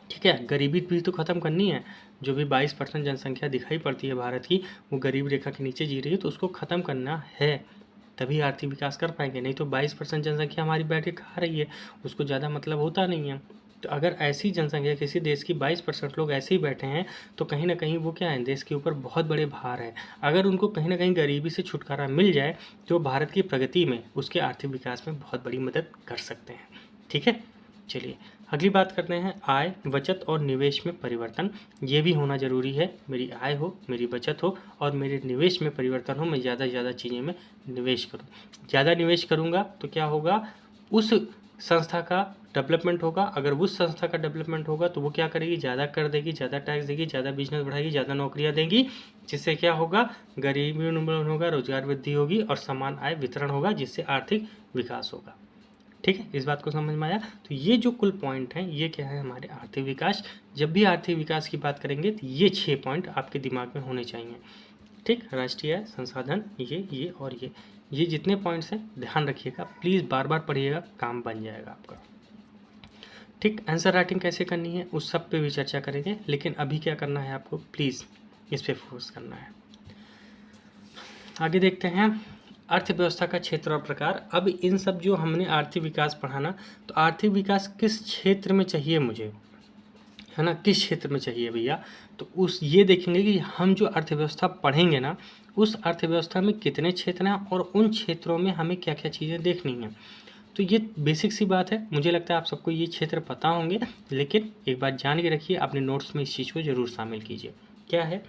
ठीक है, गरीबी भी तो ख़त्म करनी है। जो भी 22% जनसंख्या दिखाई पड़ती है भारत की, वो गरीब रेखा के नीचे जी रही है, तो उसको ख़त्म करना है, तभी आर्थिक विकास कर पाएंगे। नहीं तो 22% जनसंख्या हमारी बैठ के खा रही है, उसको ज़्यादा मतलब होता नहीं है। तो अगर ऐसी जनसंख्या किसी देश की 22% लोग ऐसे ही बैठे हैं तो कहीं ना कहीं वो क्या है, देश के ऊपर बहुत बड़े भार है। अगर उनको कहीं ना कहीं गरीबी से छुटकारा मिल जाए तो भारत की प्रगति में, उसके आर्थिक विकास में बहुत बड़ी मदद कर सकते हैं। ठीक है, चलिए अगली बात करते हैं, आय, बचत और निवेश में परिवर्तन। ये भी होना ज़रूरी है, मेरी आय हो, मेरी बचत हो और मेरे निवेश में परिवर्तन हो, मैं ज़्यादा से ज़्यादा चीज़ें में निवेश करूँ। ज़्यादा निवेश करूँगा तो क्या होगा, उस संस्था का डेवलपमेंट होगा। अगर उस संस्था का डेवलपमेंट होगा तो वो क्या करेगी, ज़्यादा कर देगी, ज़्यादा टैक्स देगी, ज़्यादा बिजनेस बढ़ाएगी, ज़्यादा नौकरियाँ देगी, जिससे क्या होगा, गरीबी उन्मूलन होगा, रोजगार वृद्धि होगी और समान आय वितरण होगा, जिससे आर्थिक विकास होगा। ठीक है, इस बात को समझ में आया। तो ये जो कुल पॉइंट हैं ये क्या है, हमारे आर्थिक विकास। जब भी आर्थिक विकास की बात करेंगे तो ये 6 पॉइंट आपके दिमाग में होने चाहिए। ठीक, राष्ट्रीय आय, संसाधन, ये और ये जितने पॉइंट्स हैं ध्यान रखिएगा, प्लीज़ बार बार पढ़िएगा, काम बन जाएगा आपका। ठीक, आंसर राइटिंग कैसे करनी है उस सब पे भी चर्चा करेंगे, लेकिन अभी क्या करना है आपको, प्लीज़ इस पर फोकस करना है। आगे देखते हैं, अर्थव्यवस्था का क्षेत्र और प्रकार। अब इन सब जो हमने आर्थिक विकास पढ़ाना, तो आर्थिक विकास किस क्षेत्र में चाहिए मुझे, है ना, किस क्षेत्र में चाहिए भैया, तो उस ये देखेंगे कि हम जो अर्थव्यवस्था पढ़ेंगे ना, उस अर्थव्यवस्था में कितने क्षेत्र हैं और उन क्षेत्रों में हमें क्या क्या चीज़ें देखनी हैं। तो ये बेसिक सी बात है, मुझे लगता है आप सबको ये क्षेत्र पता होंगे, लेकिन एक बात जान के रखिए, अपने नोट्स में इस चीज़ को जरूर शामिल कीजिए। क्या है,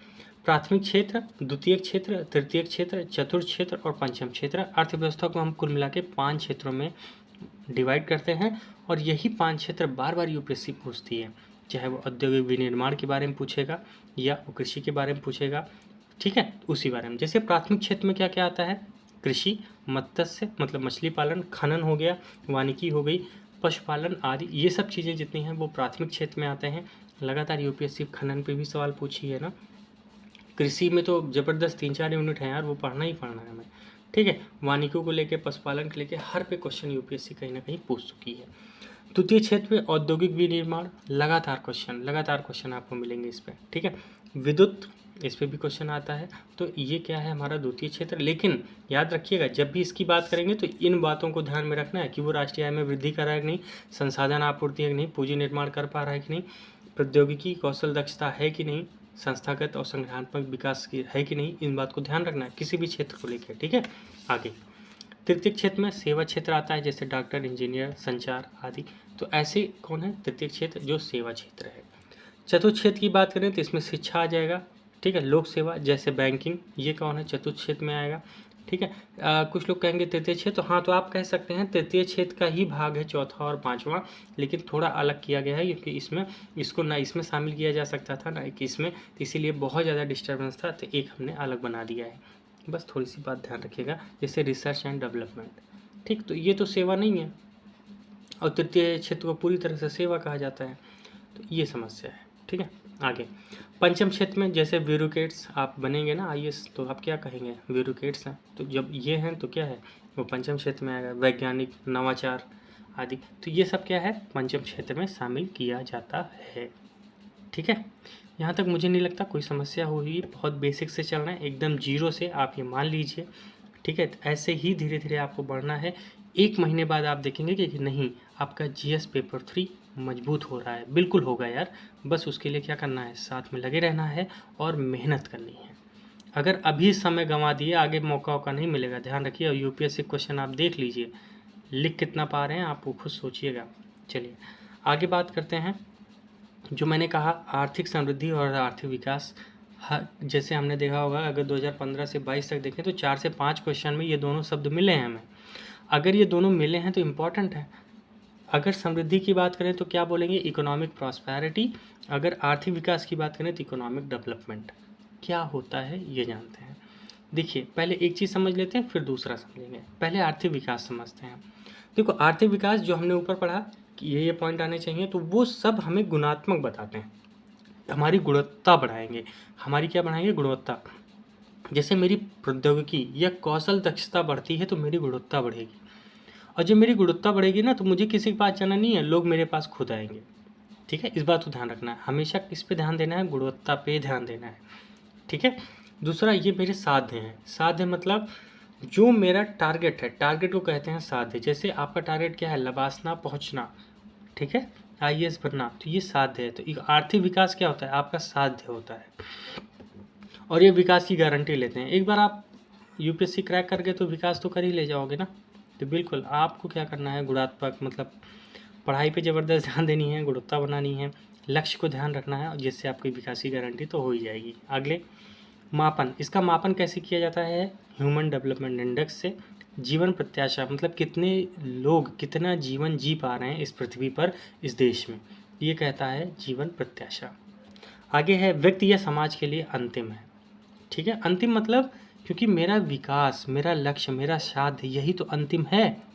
प्राथमिक क्षेत्र, द्वितीय क्षेत्र, तृतीय क्षेत्र, चतुर्थ क्षेत्र और पंचम क्षेत्र। अर्थव्यवस्था को हम कुल मिला के 5 क्षेत्रों में डिवाइड करते हैं और यही 5 क्षेत्र बार बार यूपीएससी पूछती है, चाहे वो औद्योगिक विनिर्माण के बारे में पूछेगा या वो कृषि के बारे में पूछेगा। ठीक है, उसी बारे में, जैसे प्राथमिक क्षेत्र में क्या क्या आता है, कृषि, मत्स्य मतलब मछली पालन, खनन हो गया, वानिकी हो गई, पशुपालन आदि, ये सब चीज़ें जितनी हैं वो प्राथमिक क्षेत्र में आते हैं। लगातार यूपीएससी खनन पे भी सवाल पूछी है ना, कृषि में तो ज़बरदस्त 3-4 यूनिट हैं यार, वो पढ़ना ही पढ़ना है हमें। ठीक है, वानिकों को लेके, पशुपालन को लेके हर पे क्वेश्चन यूपीएससी कहीं ना कहीं पूछ चुकी है। द्वितीय क्षेत्र में औद्योगिक विनिर्माण, लगातार क्वेश्चन आपको मिलेंगे इस पर। ठीक है, विद्युत, इस पर भी क्वेश्चन आता है। तो ये क्या है, हमारा द्वितीय क्षेत्र। लेकिन याद रखिएगा, जब भी इसकी बात करेंगे तो इन बातों को ध्यान में रखना है कि वो राष्ट्रीय आय में वृद्धि कर रहा है कि नहीं, संसाधन आपूर्ति है कि नहीं, पूंजी निर्माण कर पा रहा है कि नहीं, प्रौद्योगिकी कौशल दक्षता है कि नहीं, संस्थागत और संगठनात्मक विकास की है कि नहीं, इन बात को ध्यान रखना है किसी भी क्षेत्र को लेकर। ठीक है, आगे तृतीय क्षेत्र में सेवा क्षेत्र आता है, जैसे डॉक्टर, इंजीनियर, संचार आदि। तो ऐसे कौन है तृतीय क्षेत्र, जो सेवा क्षेत्र है। चतुर्थ क्षेत्र की बात करें तो इसमें शिक्षा आ जाएगा। ठीक है, लोक सेवा जैसे बैंकिंग, ये कौन है, चतुर्थ क्षेत्र में आएगा। ठीक है, कुछ लोग कहेंगे तृतीय क्षेत्र, तो हाँ, तो आप कह सकते हैं तृतीय क्षेत्र का ही भाग है चौथा और पांचवा, लेकिन थोड़ा अलग किया गया है क्योंकि इसमें इसको ना इसमें शामिल किया जा सकता था ना कि इसमें, तो इसीलिए बहुत ज़्यादा डिस्टर्बेंस था, तो एक हमने अलग बना दिया है। बस थोड़ी सी बात ध्यान रखिएगा, जैसे रिसर्च एंड डेवलपमेंट। ठीक, तो ये तो सेवा नहीं है, और तृतीय क्षेत्र को पूरी तरह से सेवा कहा जाता है, तो ये समस्या है। ठीक है, आगे पंचम क्षेत्र में जैसे ब्यूरोक्रेट्स, आप बनेंगे ना आईएएस, तो आप क्या कहेंगे, ब्यूरोक्रेट्स हैं, तो जब ये हैं तो क्या है, वो पंचम क्षेत्र में आएगा। वैज्ञानिक, नवाचार आदि, तो ये सब क्या है, पंचम क्षेत्र में शामिल किया जाता है। ठीक है, यहाँ तक मुझे नहीं लगता कोई समस्या होगी, बहुत बेसिक से चलना है, एकदम जीरो से आप ये मान लीजिए। ठीक है, तो ऐसे ही धीरे धीरे आपको बढ़ना है। एक महीने बाद आप देखेंगे कि नहीं, आपका जीएस पेपर 3 मजबूत हो रहा है। बिल्कुल होगा यार, बस उसके लिए क्या करना है, साथ में लगे रहना है और मेहनत करनी है। अगर अभी समय गंवा दिए, आगे मौका वौका नहीं मिलेगा, ध्यान रखिए। और यूपीएससी क्वेश्चन आप देख लीजिए, लिख कितना पा रहे हैं आप वो खुद सोचिएगा। चलिए आगे बात करते हैं। जो मैंने कहा आर्थिक समृद्धि और आर्थिक विकास, जैसे हमने देखा होगा, अगर 2015 से 22 तक देखें तो 4 से 5 क्वेश्चन में ये दोनों शब्द मिले हैं हमें। अगर ये दोनों मिले हैं तो इम्पॉर्टेंट है। अगर समृद्धि की बात करें तो क्या बोलेंगे, इकोनॉमिक प्रॉस्पेरिटी। अगर आर्थिक विकास की बात करें तो इकोनॉमिक डेवलपमेंट। क्या होता है ये जानते हैं। देखिए, पहले एक चीज़ समझ लेते हैं, फिर दूसरा समझेंगे। पहले आर्थिक विकास समझते हैं। देखो, आर्थिक विकास जो हमने ऊपर पढ़ा कि ये पॉइंट आने चाहिए, तो वो सब हमें गुणात्मक बताते हैं, हमारी गुणवत्ता बढ़ाएंगे। हमारी क्या बढ़ाएंगे, गुणवत्ता। जैसे मेरी प्रौद्योगिकी या कौशल दक्षता बढ़ती है तो मेरी गुणवत्ता बढ़ेगी, और जब मेरी गुणवत्ता बढ़ेगी ना, तो मुझे किसी के पास जाना नहीं है, लोग मेरे पास खुद आएंगे। ठीक है, इस बात को ध्यान रखना है, हमेशा किस पे ध्यान देना है, गुणवत्ता पे ध्यान देना है। ठीक है, दूसरा ये मेरे साध्य हैं। साध्य मतलब जो मेरा टारगेट है, टारगेट को कहते हैं साध्य। जैसे आपका टारगेट क्या है, लबासना, पहुंचना। ठीक है, आईएएस बनना, तो ये साध्य है। तो आर्थिक विकास क्या होता है, आपका साध्य होता है, और ये विकास की गारंटी लेते हैं। एक बार आप यूपीएससी क्रैक कर गए तो विकास तो कर ही ले जाओगे ना। तो बिल्कुल आपको क्या करना है, गुणात्मक मतलब पढ़ाई पे ज़बरदस्त ध्यान देनी है, गुणवत्ता बनानी है, लक्ष्य को ध्यान रखना है, जिससे आपकी विकास की गारंटी तो हो ही जाएगी। अगले मापन, इसका मापन कैसे किया जाता है, ह्यूमन डेवलपमेंट इंडेक्स से। जीवन प्रत्याशा मतलब कितने लोग कितना जीवन जी पा रहे हैं इस पृथ्वी पर, इस देश में, ये कहता है जीवन प्रत्याशा। आगे है व्यक्ति या समाज के लिए अंतिम है। ठीक है, अंतिम मतलब क्योंकि मेरा विकास, मेरा लक्ष्य, मेरा साध्य यही तो अंतिम है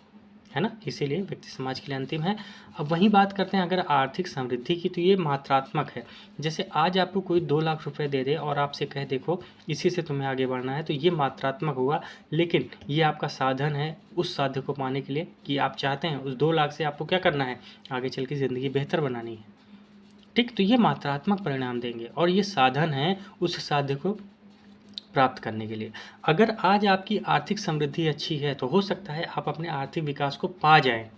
ना, इसीलिए व्यक्ति समाज के लिए अंतिम है। अब वही बात करते हैं अगर आर्थिक समृद्धि की, तो ये मात्रात्मक है। जैसे आज आपको कोई 2 लाख रुपए दे दे और आपसे कहे देखो इसी से तुम्हें आगे बढ़ना है, तो ये मात्रात्मक हुआ। लेकिन ये आपका साधन है उस साध्य को पाने के लिए, कि आप चाहते हैं उस 2 लाख से आपको क्या करना है, आगे चल के ज़िंदगी बेहतर बनानी है। ठीक, तो ये मात्रात्मक परिणाम देंगे, और ये साधन है उस साध्य को प्राप्त करने के लिए। अगर आज आपकी आर्थिक समृद्धि अच्छी है तो हो सकता है आप अपने आर्थिक विकास को पा जाएं,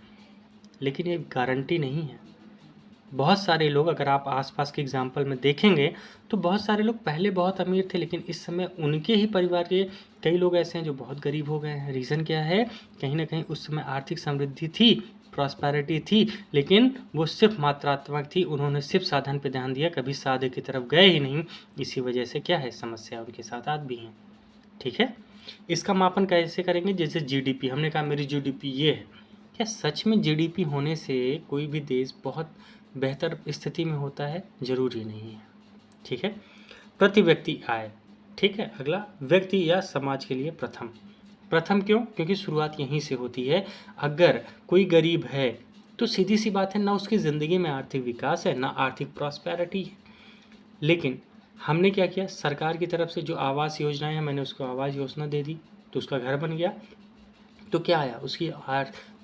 लेकिन ये गारंटी नहीं है। बहुत सारे लोग, अगर आप आसपास के एग्जाम्पल में देखेंगे तो बहुत सारे लोग पहले बहुत अमीर थे, लेकिन इस समय उनके ही परिवार के कई लोग ऐसे हैं जो बहुत गरीब हो गए हैं। रीज़न क्या है, कहीं ना कहीं उस समय आर्थिक समृद्धि थी, प्रॉस्पेरिटी थी, लेकिन वो सिर्फ मात्रात्मक थी। उन्होंने सिर्फ साधन पे ध्यान दिया, कभी साधे की तरफ गए ही नहीं। इसी वजह से क्या है, समस्या उनके साथ आज भी हैं। ठीक है, इसका मापन कैसे करेंगे, जैसे जीडीपी, हमने कहा मेरी जीडीपी ये है। क्या सच में जीडीपी होने से कोई भी देश बहुत बेहतर स्थिति में होता है, जरूरी नहीं है। ठीक है, प्रति व्यक्ति आय। ठीक है, अगला व्यक्ति या समाज के लिए प्रथम। प्रथम क्यों, क्योंकि शुरुआत यहीं से होती है। अगर कोई गरीब है तो सीधी सी बात है, ना उसकी ज़िंदगी में आर्थिक विकास है, ना आर्थिक प्रॉस्पेरिटी है। लेकिन हमने क्या किया, सरकार की तरफ से जो आवास योजनाएं हैं, मैंने उसको आवास योजना दे दी, तो उसका घर बन गया। तो क्या आया, उसकी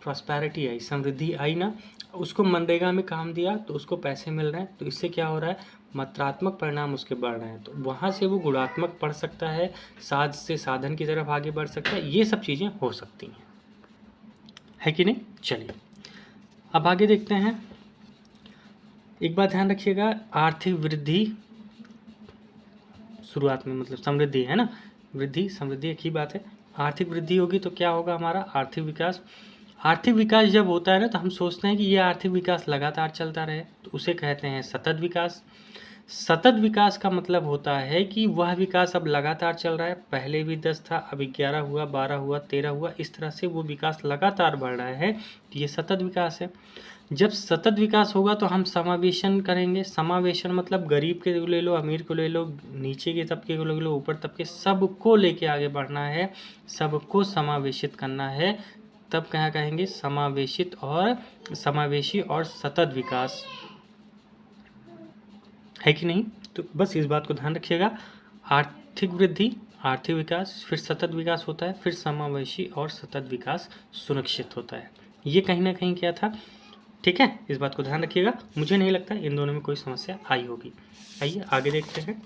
प्रॉस्पेरिटी आई, समृद्धि आई ना। उसको मनरेगा में काम दिया तो उसको पैसे मिल रहे हैं, तो इससे क्या हो रहा है, मात्रात्मक परिणाम उसके बढ़ रहे हैं। तो वहाँ से वो गुणात्मक पढ़ सकता है, साध से साधन की तरफ आगे बढ़ सकता है। ये सब चीज़ें हो सकती हैं, है कि नहीं। चलिए अब आगे देखते हैं। एक बात ध्यान रखिएगा, आर्थिक वृद्धि शुरुआत में मतलब समृद्धि है ना, वृद्धि समृद्धि एक ही बात है। आर्थिक वृद्धि होगी तो क्या होगा हमारा आर्थिक विकास। आर्थिक विकास जब होता है ना तो हम सोचते हैं कि ये आर्थिक विकास लगातार चलता रहे, तो उसे कहते हैं सतत विकास। सतत विकास का मतलब होता है कि वह विकास अब लगातार चल रहा है, पहले भी 10 था, अभी 11 हुआ, 12 हुआ, 13 हुआ, इस तरह से वो विकास लगातार बढ़ रहा है, तो ये सतत विकास है। जब सतत विकास होगा तो हम समावेशन करेंगे। समावेशन मतलब गरीब के ले लो, अमीर को ले लो, नीचे के तबके को ले लो, ऊपर तबके, सबको लेके आगे बढ़ना है, सबको समावेशित करना है, तब क्या कहेंगे समावेशित और समावेशी और सतत विकास, है कि नहीं। तो बस इस बात को ध्यान रखिएगा, आर्थिक वृद्धि, आर्थिक विकास, फिर सतत विकास होता है, फिर समावेशी और सतत विकास सुनिश्चित होता है। ये कहीं ना कहीं क्या था, ठीक है, इस बात को ध्यान रखिएगा। मुझे नहीं लगता इन दोनों में कोई समस्या आई होगी। आइए आगे देखते हैं।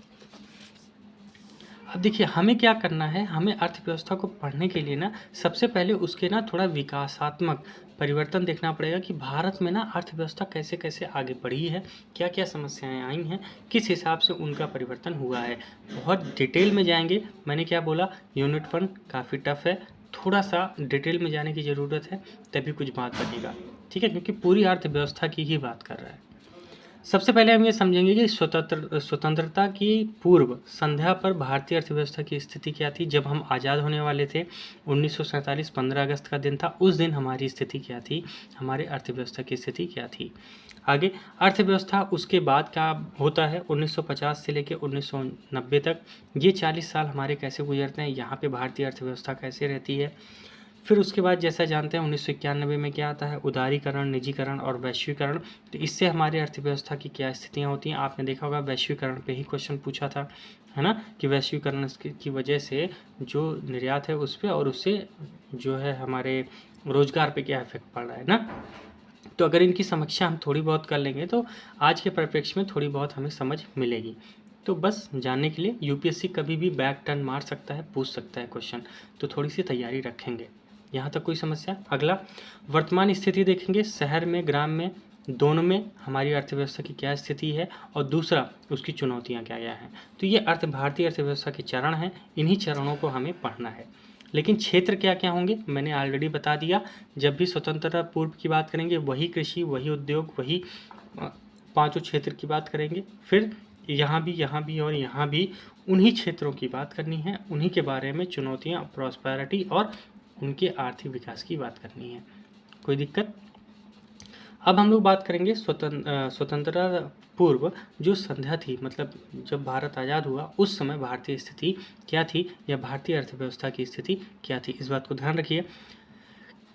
अब देखिए हमें क्या करना है, हमें अर्थव्यवस्था को पढ़ने के लिए ना सबसे पहले उसके ना थोड़ा विकासात्मक परिवर्तन देखना पड़ेगा कि भारत में ना अर्थव्यवस्था कैसे कैसे आगे बढ़ी है, क्या क्या समस्याएं आई हैं, किस हिसाब से उनका परिवर्तन हुआ है। बहुत डिटेल में जाएंगे, मैंने क्या बोला, यूनिट 1 काफ़ी टफ है, थोड़ा सा डिटेल में जाने की ज़रूरत है, तभी कुछ बात बनेगा, ठीक है, क्योंकि पूरी अर्थव्यवस्था की ही बात कर रहा है। सबसे पहले हम ये समझेंगे कि स्वतंत्रता की पूर्व संध्या पर भारतीय अर्थव्यवस्था की स्थिति क्या थी। जब हम आज़ाद होने वाले थे 1947, 15 अगस्त का दिन था, उस दिन हमारी स्थिति क्या थी, हमारे अर्थव्यवस्था की स्थिति क्या थी। आगे अर्थव्यवस्था उसके बाद क्या होता है, 1950 से लेकर 1990 तक, ये 40 साल हमारे कैसे गुजरते हैं, यहाँ पे भारतीय अर्थव्यवस्था कैसे रहती है। फिर उसके बाद जैसा जानते हैं 1991 में क्या आता है, उदारीकरण, निजीकरण और वैश्वीकरण। तो इससे हमारी अर्थव्यवस्था की क्या स्थितियाँ होती हैं। आपने देखा होगा वैश्वीकरण पे ही क्वेश्चन पूछा था, है ना, कि वैश्वीकरण की वजह से जो निर्यात है उस पर और उससे जो है हमारे रोजगार पे क्या इफेक्ट पड़ रहा है ना। तो अगर इनकी समीक्षा हम थोड़ी बहुत कर लेंगे तो आज के परिप्रेक्ष्य में थोड़ी बहुत हमें समझ मिलेगी। तो बस जानने के लिए यूपीएससी कभी भी बैक टर्न मार सकता है, पूछ सकता है क्वेश्चन, तो थोड़ी सी तैयारी रखेंगे। यहाँ तक कोई समस्या। अगला वर्तमान स्थिति देखेंगे, शहर में ग्राम में दोनों में हमारी अर्थव्यवस्था की क्या स्थिति है, और दूसरा उसकी चुनौतियाँ क्या क्या हैं। तो ये भारतीय अर्थव्यवस्था के चरण हैं, इन्हीं चरणों को हमें पढ़ना है। लेकिन क्षेत्र क्या क्या होंगे मैंने ऑलरेडी बता दिया। जब भी स्वतंत्रता पूर्व की बात करेंगे वही कृषि, वही उद्योग, वही पांचों क्षेत्र की बात करेंगे। फिर यहाँ भी और यहाँ भी उन्हीं क्षेत्रों की बात करनी है, उन्हीं के बारे में चुनौतियाँ, प्रॉस्पेरिटी और उनके आर्थिक विकास की बात करनी है। कोई दिक्कत। अब हम लोग बात करेंगे स्वतंत्रता पूर्व जो संध्या थी, मतलब जब भारत आज़ाद हुआ उस समय भारतीय स्थिति क्या थी या भारतीय अर्थव्यवस्था की स्थिति क्या थी। इस बात को ध्यान रखिए।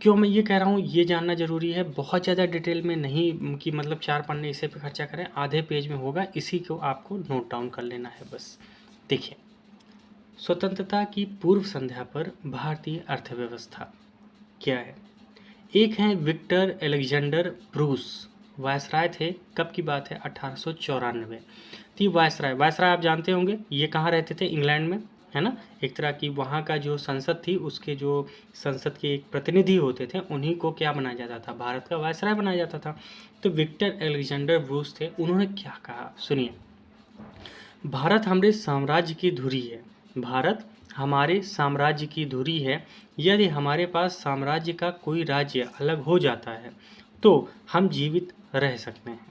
क्यों मैं ये कह रहा हूँ, ये जानना जरूरी है, बहुत ज़्यादा डिटेल में नहीं कि मतलब 4 पन्ने इसे पे खर्चा करें, आधे पेज में होगा, इसी को आपको नोट डाउन कर लेना है बस। देखिए स्वतंत्रता की पूर्व संध्या पर भारतीय अर्थव्यवस्था क्या है। एक हैं विक्टर एलेक्जेंडर ब्रूस, वायसराय थे। कब की बात है, 1894। तो वायसराय आप जानते होंगे, ये कहाँ रहते थे, इंग्लैंड में, है ना। एक तरह की वहाँ का जो संसद थी, उसके जो संसद के एक प्रतिनिधि होते थे, उन्हीं को क्या बनाया जाता था, भारत का वायसराय बनाया जाता था। तो विक्टर एलेक्जेंडर ब्रूस थे, उन्होंने क्या कहा सुनिए। भारत हमारे साम्राज्य की धुरी है, भारत हमारे साम्राज्य की धुरी है। यदि हमारे पास साम्राज्य का कोई राज्य अलग हो जाता है तो हम जीवित रह सकते हैं,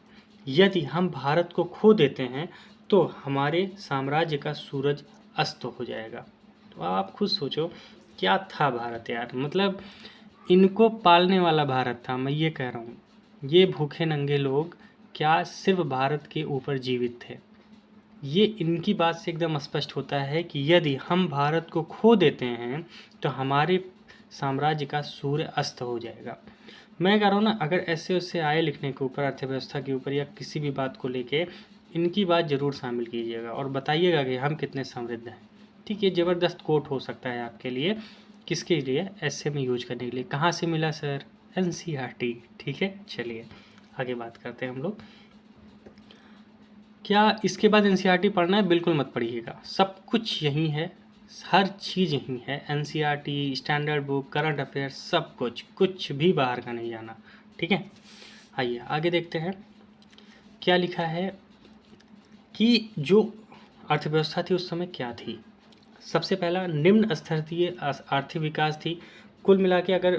यदि हम भारत को खो देते हैं तो हमारे साम्राज्य का सूरज अस्त हो जाएगा। तो आप खुद सोचो क्या था भारत यार, मतलब इनको पालने वाला भारत था। मैं ये कह रहा हूँ, ये भूखे नंगे लोग क्या सिर्फ भारत के ऊपर जीवित थे। ये इनकी बात से एकदम स्पष्ट होता है कि यदि हम भारत को खो देते हैं तो हमारे साम्राज्य का सूर्य अस्त हो जाएगा। मैं कह रहा हूँ ना, अगर ऐसे उससे आए लिखने के ऊपर, अर्थव्यवस्था के ऊपर या किसी भी बात को लेके, इनकी बात ज़रूर शामिल कीजिएगा और बताइएगा कि हम कितने समृद्ध हैं। ठीक है, ज़बरदस्त कोट हो सकता है आपके लिए, किसके लिए, ऐसे में यूज करने के लिए। कहाँ से मिला सर, NCERT। ठीक है, चलिए आगे बात करते हैं हम लोग। क्या इसके बाद NCERT पढ़ना है, बिल्कुल मत पढ़िएगा, सब कुछ यहीं है, हर चीज़ यहीं है। NCERT, standard book, current affairs, सब कुछ, कुछ भी बाहर का नहीं जाना। ठीक है, आइए आगे देखते हैं। क्या लिखा है कि जो अर्थव्यवस्था थी उस समय क्या थी। सबसे पहला निम्न स्तरीय आर्थिक विकास थी। कुल मिला के अगर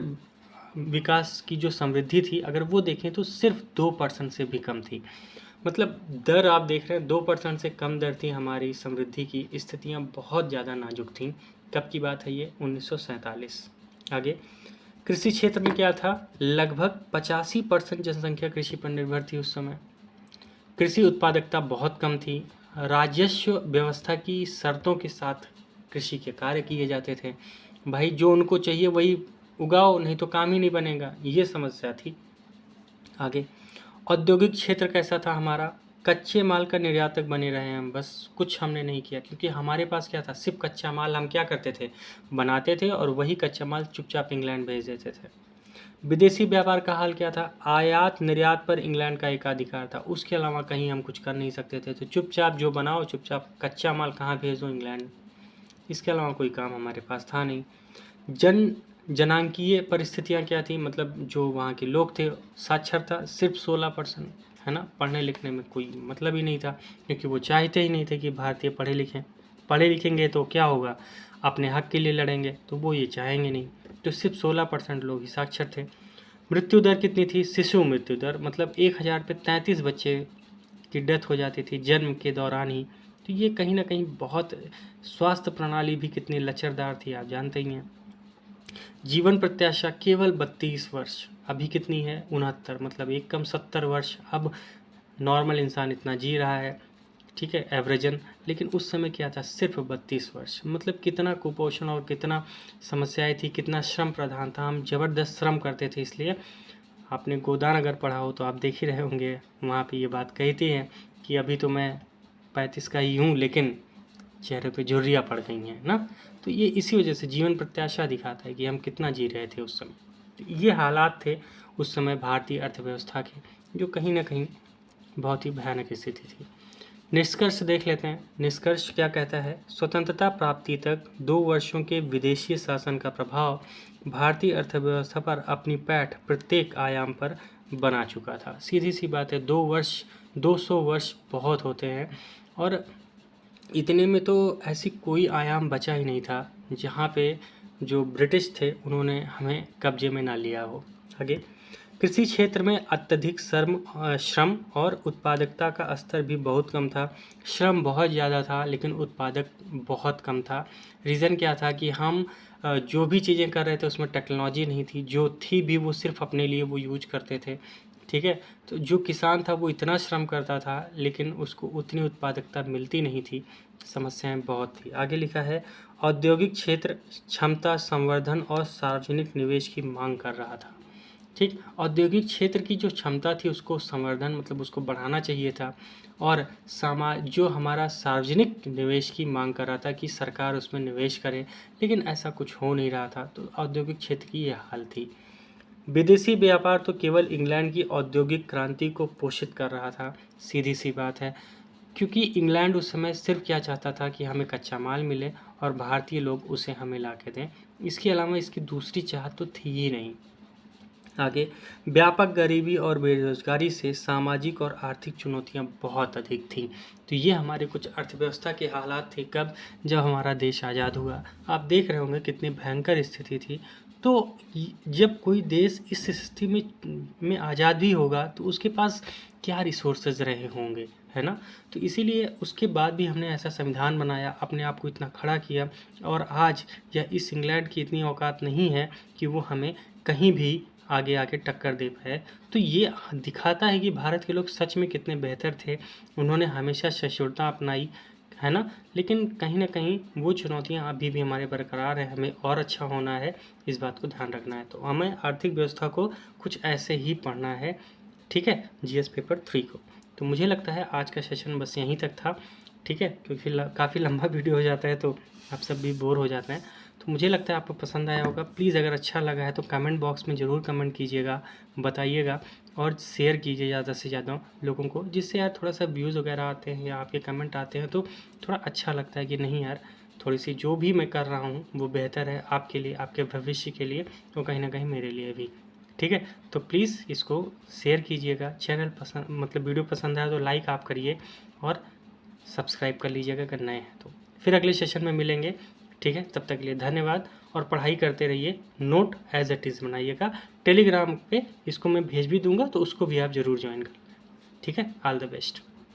विकास की जो समृद्धि थी अगर वो देखें तो सिर्फ 2% से भी कम थी। मतलब दर आप देख रहे हैं 2% से कम दर थी हमारी समृद्धि की। स्थितियाँ बहुत ज़्यादा नाजुक थीं। कब की बात है ये? 1947। आगे कृषि क्षेत्र में क्या था? लगभग 85% जनसंख्या कृषि पर निर्भर थी उस समय। कृषि उत्पादकता बहुत कम थी। राजस्व व्यवस्था की शर्तों के साथ कृषि के कार्य किए जाते थे। भाई जो उनको चाहिए वही उगाओ, नहीं तो काम ही नहीं बनेगा, ये समस्या थी। आगे औद्योगिक क्षेत्र कैसा था हमारा? कच्चे माल का निर्यातक बने रहे हम, बस कुछ हमने नहीं किया, क्योंकि हमारे पास क्या था? सिर्फ कच्चा माल हम क्या करते थे? बनाते थे और वही कच्चा माल चुपचाप इंग्लैंड भेज देते थे। विदेशी व्यापार का हाल क्या था? आयात निर्यात पर इंग्लैंड का एकाधिकार था, उसके अलावा कहीं हम कुछ कर नहीं सकते थे। तो चुपचाप जो बनाओ, चुपचाप कच्चा माल कहाँ भेज दो? इंग्लैंड। इसके अलावा कोई काम हमारे पास था नहीं। जनांकीय परिस्थितियाँ क्या थी? मतलब जो वहाँ के लोग थे, साक्षरता सिर्फ 16%, है ना। पढ़ने लिखने में कोई मतलब ही नहीं था, क्योंकि वो चाहते ही नहीं थे कि भारतीय पढ़े लिखें। पढ़े लिखेंगे तो क्या होगा? अपने हक के लिए लड़ेंगे, तो वो ये चाहेंगे नहीं। तो सिर्फ 16% लोग ही साक्षर थे। मृत्यु दर कितनी थी? शिशु मृत्यु दर, मतलब 1000 पे 33 बच्चे की डेथ हो जाती थी जन्म के दौरान ही। तो ये कहीं ना कहीं बहुत, स्वास्थ्य प्रणाली भी कितनी लचरदार थी आप जानते ही हैं। जीवन प्रत्याशा केवल 32 वर्ष, अभी कितनी है? 69, मतलब एक कम 70 वर्ष अब नॉर्मल इंसान इतना जी रहा है, ठीक है, एवरेजन। लेकिन उस समय क्या था? सिर्फ 32 वर्ष। मतलब कितना कुपोषण और कितना समस्याएं थी, कितना श्रम प्रधान था। हम जबरदस्त श्रम करते थे। इसलिए आपने गोदान अगर पढ़ा हो तो आप देख ही रहे होंगे, वहाँ पे ये बात कहती है कि अभी तो मैं 35 का ही हूँ, लेकिन चेहरे पे झुर्रियाँ पड़ गई हैं ना। तो ये इसी वजह से जीवन प्रत्याशा दिखाता है कि हम कितना जी रहे थे उस समय। तो ये हालात थे उस समय भारतीय अर्थव्यवस्था के, जो कहीं ना कहीं बहुत ही भयानक स्थिति थी। निष्कर्ष देख लेते हैं। निष्कर्ष क्या कहता है? स्वतंत्रता प्राप्ति तक 2 वर्षों के विदेशी शासन का प्रभाव भारतीय अर्थव्यवस्था पर अपनी पैठ प्रत्येक आयाम पर बना चुका था। सीधी सी बात है, 200 वर्ष बहुत होते हैं, और इतने में तो ऐसी कोई आयाम बचा ही नहीं था जहाँ पे जो ब्रिटिश थे उन्होंने हमें कब्जे में ना लिया हो। आगे कृषि क्षेत्र में अत्यधिक श्रम और उत्पादकता का स्तर भी बहुत कम था। श्रम बहुत ज़्यादा था लेकिन उत्पादक बहुत कम था। रीज़न क्या था कि हम जो भी चीज़ें कर रहे थे उसमें टेक्नोलॉजी नहीं थी, जो थी भी वो सिर्फ अपने लिए वो यूज करते थे, ठीक है। तो जो किसान था वो इतना श्रम करता था लेकिन उसको उतनी उत्पादकता मिलती नहीं थी। समस्याएं बहुत थी। आगे लिखा है औद्योगिक क्षेत्र क्षमता संवर्धन और सार्वजनिक निवेश की मांग कर रहा था। ठीक, औद्योगिक क्षेत्र की जो क्षमता थी उसको संवर्धन मतलब उसको बढ़ाना चाहिए था, और जो हमारा सार्वजनिक निवेश की मांग कर रहा था कि सरकार उसमें निवेश करे, लेकिन ऐसा कुछ हो नहीं रहा था। तो औद्योगिक क्षेत्र की यह हाल थी। विदेशी व्यापार तो केवल इंग्लैंड की औद्योगिक क्रांति को पोषित कर रहा था। सीधी सी बात है, क्योंकि इंग्लैंड उस समय सिर्फ क्या चाहता था कि हमें कच्चा माल मिले और भारतीय लोग उसे हमें ला के दें। इसके अलावा इसकी दूसरी चाहत तो थी ही नहीं। आगे व्यापक गरीबी और बेरोजगारी से सामाजिक और आर्थिक चुनौतियां बहुत अधिक थीं। तो ये हमारे कुछ अर्थव्यवस्था के हालात थे कब, जब हमारा देश आज़ाद हुआ। आप देख रहे होंगे कितनी भयंकर स्थिति थी। तो जब कोई देश इस स्थिति में आज़ाद भी होगा तो उसके पास क्या रिसोर्सेज रहे होंगे, है ना। तो इसीलिए उसके बाद भी हमने ऐसा संविधान बनाया, अपने आप को इतना खड़ा किया, और आज या इस इंग्लैंड की इतनी औकात नहीं है कि वो हमें कहीं भी आगे आके टक्कर दे पाए। तो ये दिखाता है कि भारत के लोग सच में कितने बेहतर थे। उन्होंने हमेशा सहिष्णुता अपनाई, है ना। लेकिन कहीं ना कहीं वो चुनौतियां अभी भी हमारे बरकरार है, हमें और अच्छा होना है, इस बात को ध्यान रखना है। तो हमें आर्थिक व्यवस्था को कुछ ऐसे ही पढ़ना है, ठीक है, जीएस पेपर 3 को। तो मुझे लगता है आज का सेशन बस यहीं तक था, ठीक है, क्योंकि काफ़ी लंबा वीडियो हो जाता है तो आप सब भी बोर हो जाते हैं। तो मुझे लगता है आपको पसंद आया होगा। प्लीज़ अगर अच्छा लगा है तो कमेंट बॉक्स में ज़रूर कमेंट कीजिएगा, बताइएगा, और शेयर कीजिए ज़्यादा से ज़्यादा लोगों को, जिससे यार थोड़ा सा व्यूज़ वगैरह आते हैं या आपके कमेंट आते हैं तो थोड़ा अच्छा लगता है कि नहीं यार, थोड़ी सी जो भी मैं कर रहा हूँ वो बेहतर है आपके लिए, आपके भविष्य के लिए, तो कहीं ना कहीं मेरे लिए भी। ठीक है। तो प्लीज़ इसको शेयर कीजिएगा, चैनल पसंद मतलब वीडियो पसंद आया तो लाइक आप करिए और सब्सक्राइब कर लीजिएगा अगर नए हैं तो। फिर अगले सेशन में मिलेंगे, ठीक है। तब तक के लिए धन्यवाद और पढ़ाई करते रहिए। नोट एज इट इज़ बनाइएगा। टेलीग्राम पे इसको मैं भेज भी दूंगा तो उसको भी आप ज़रूर ज्वाइन कर, ठीक है। All the best.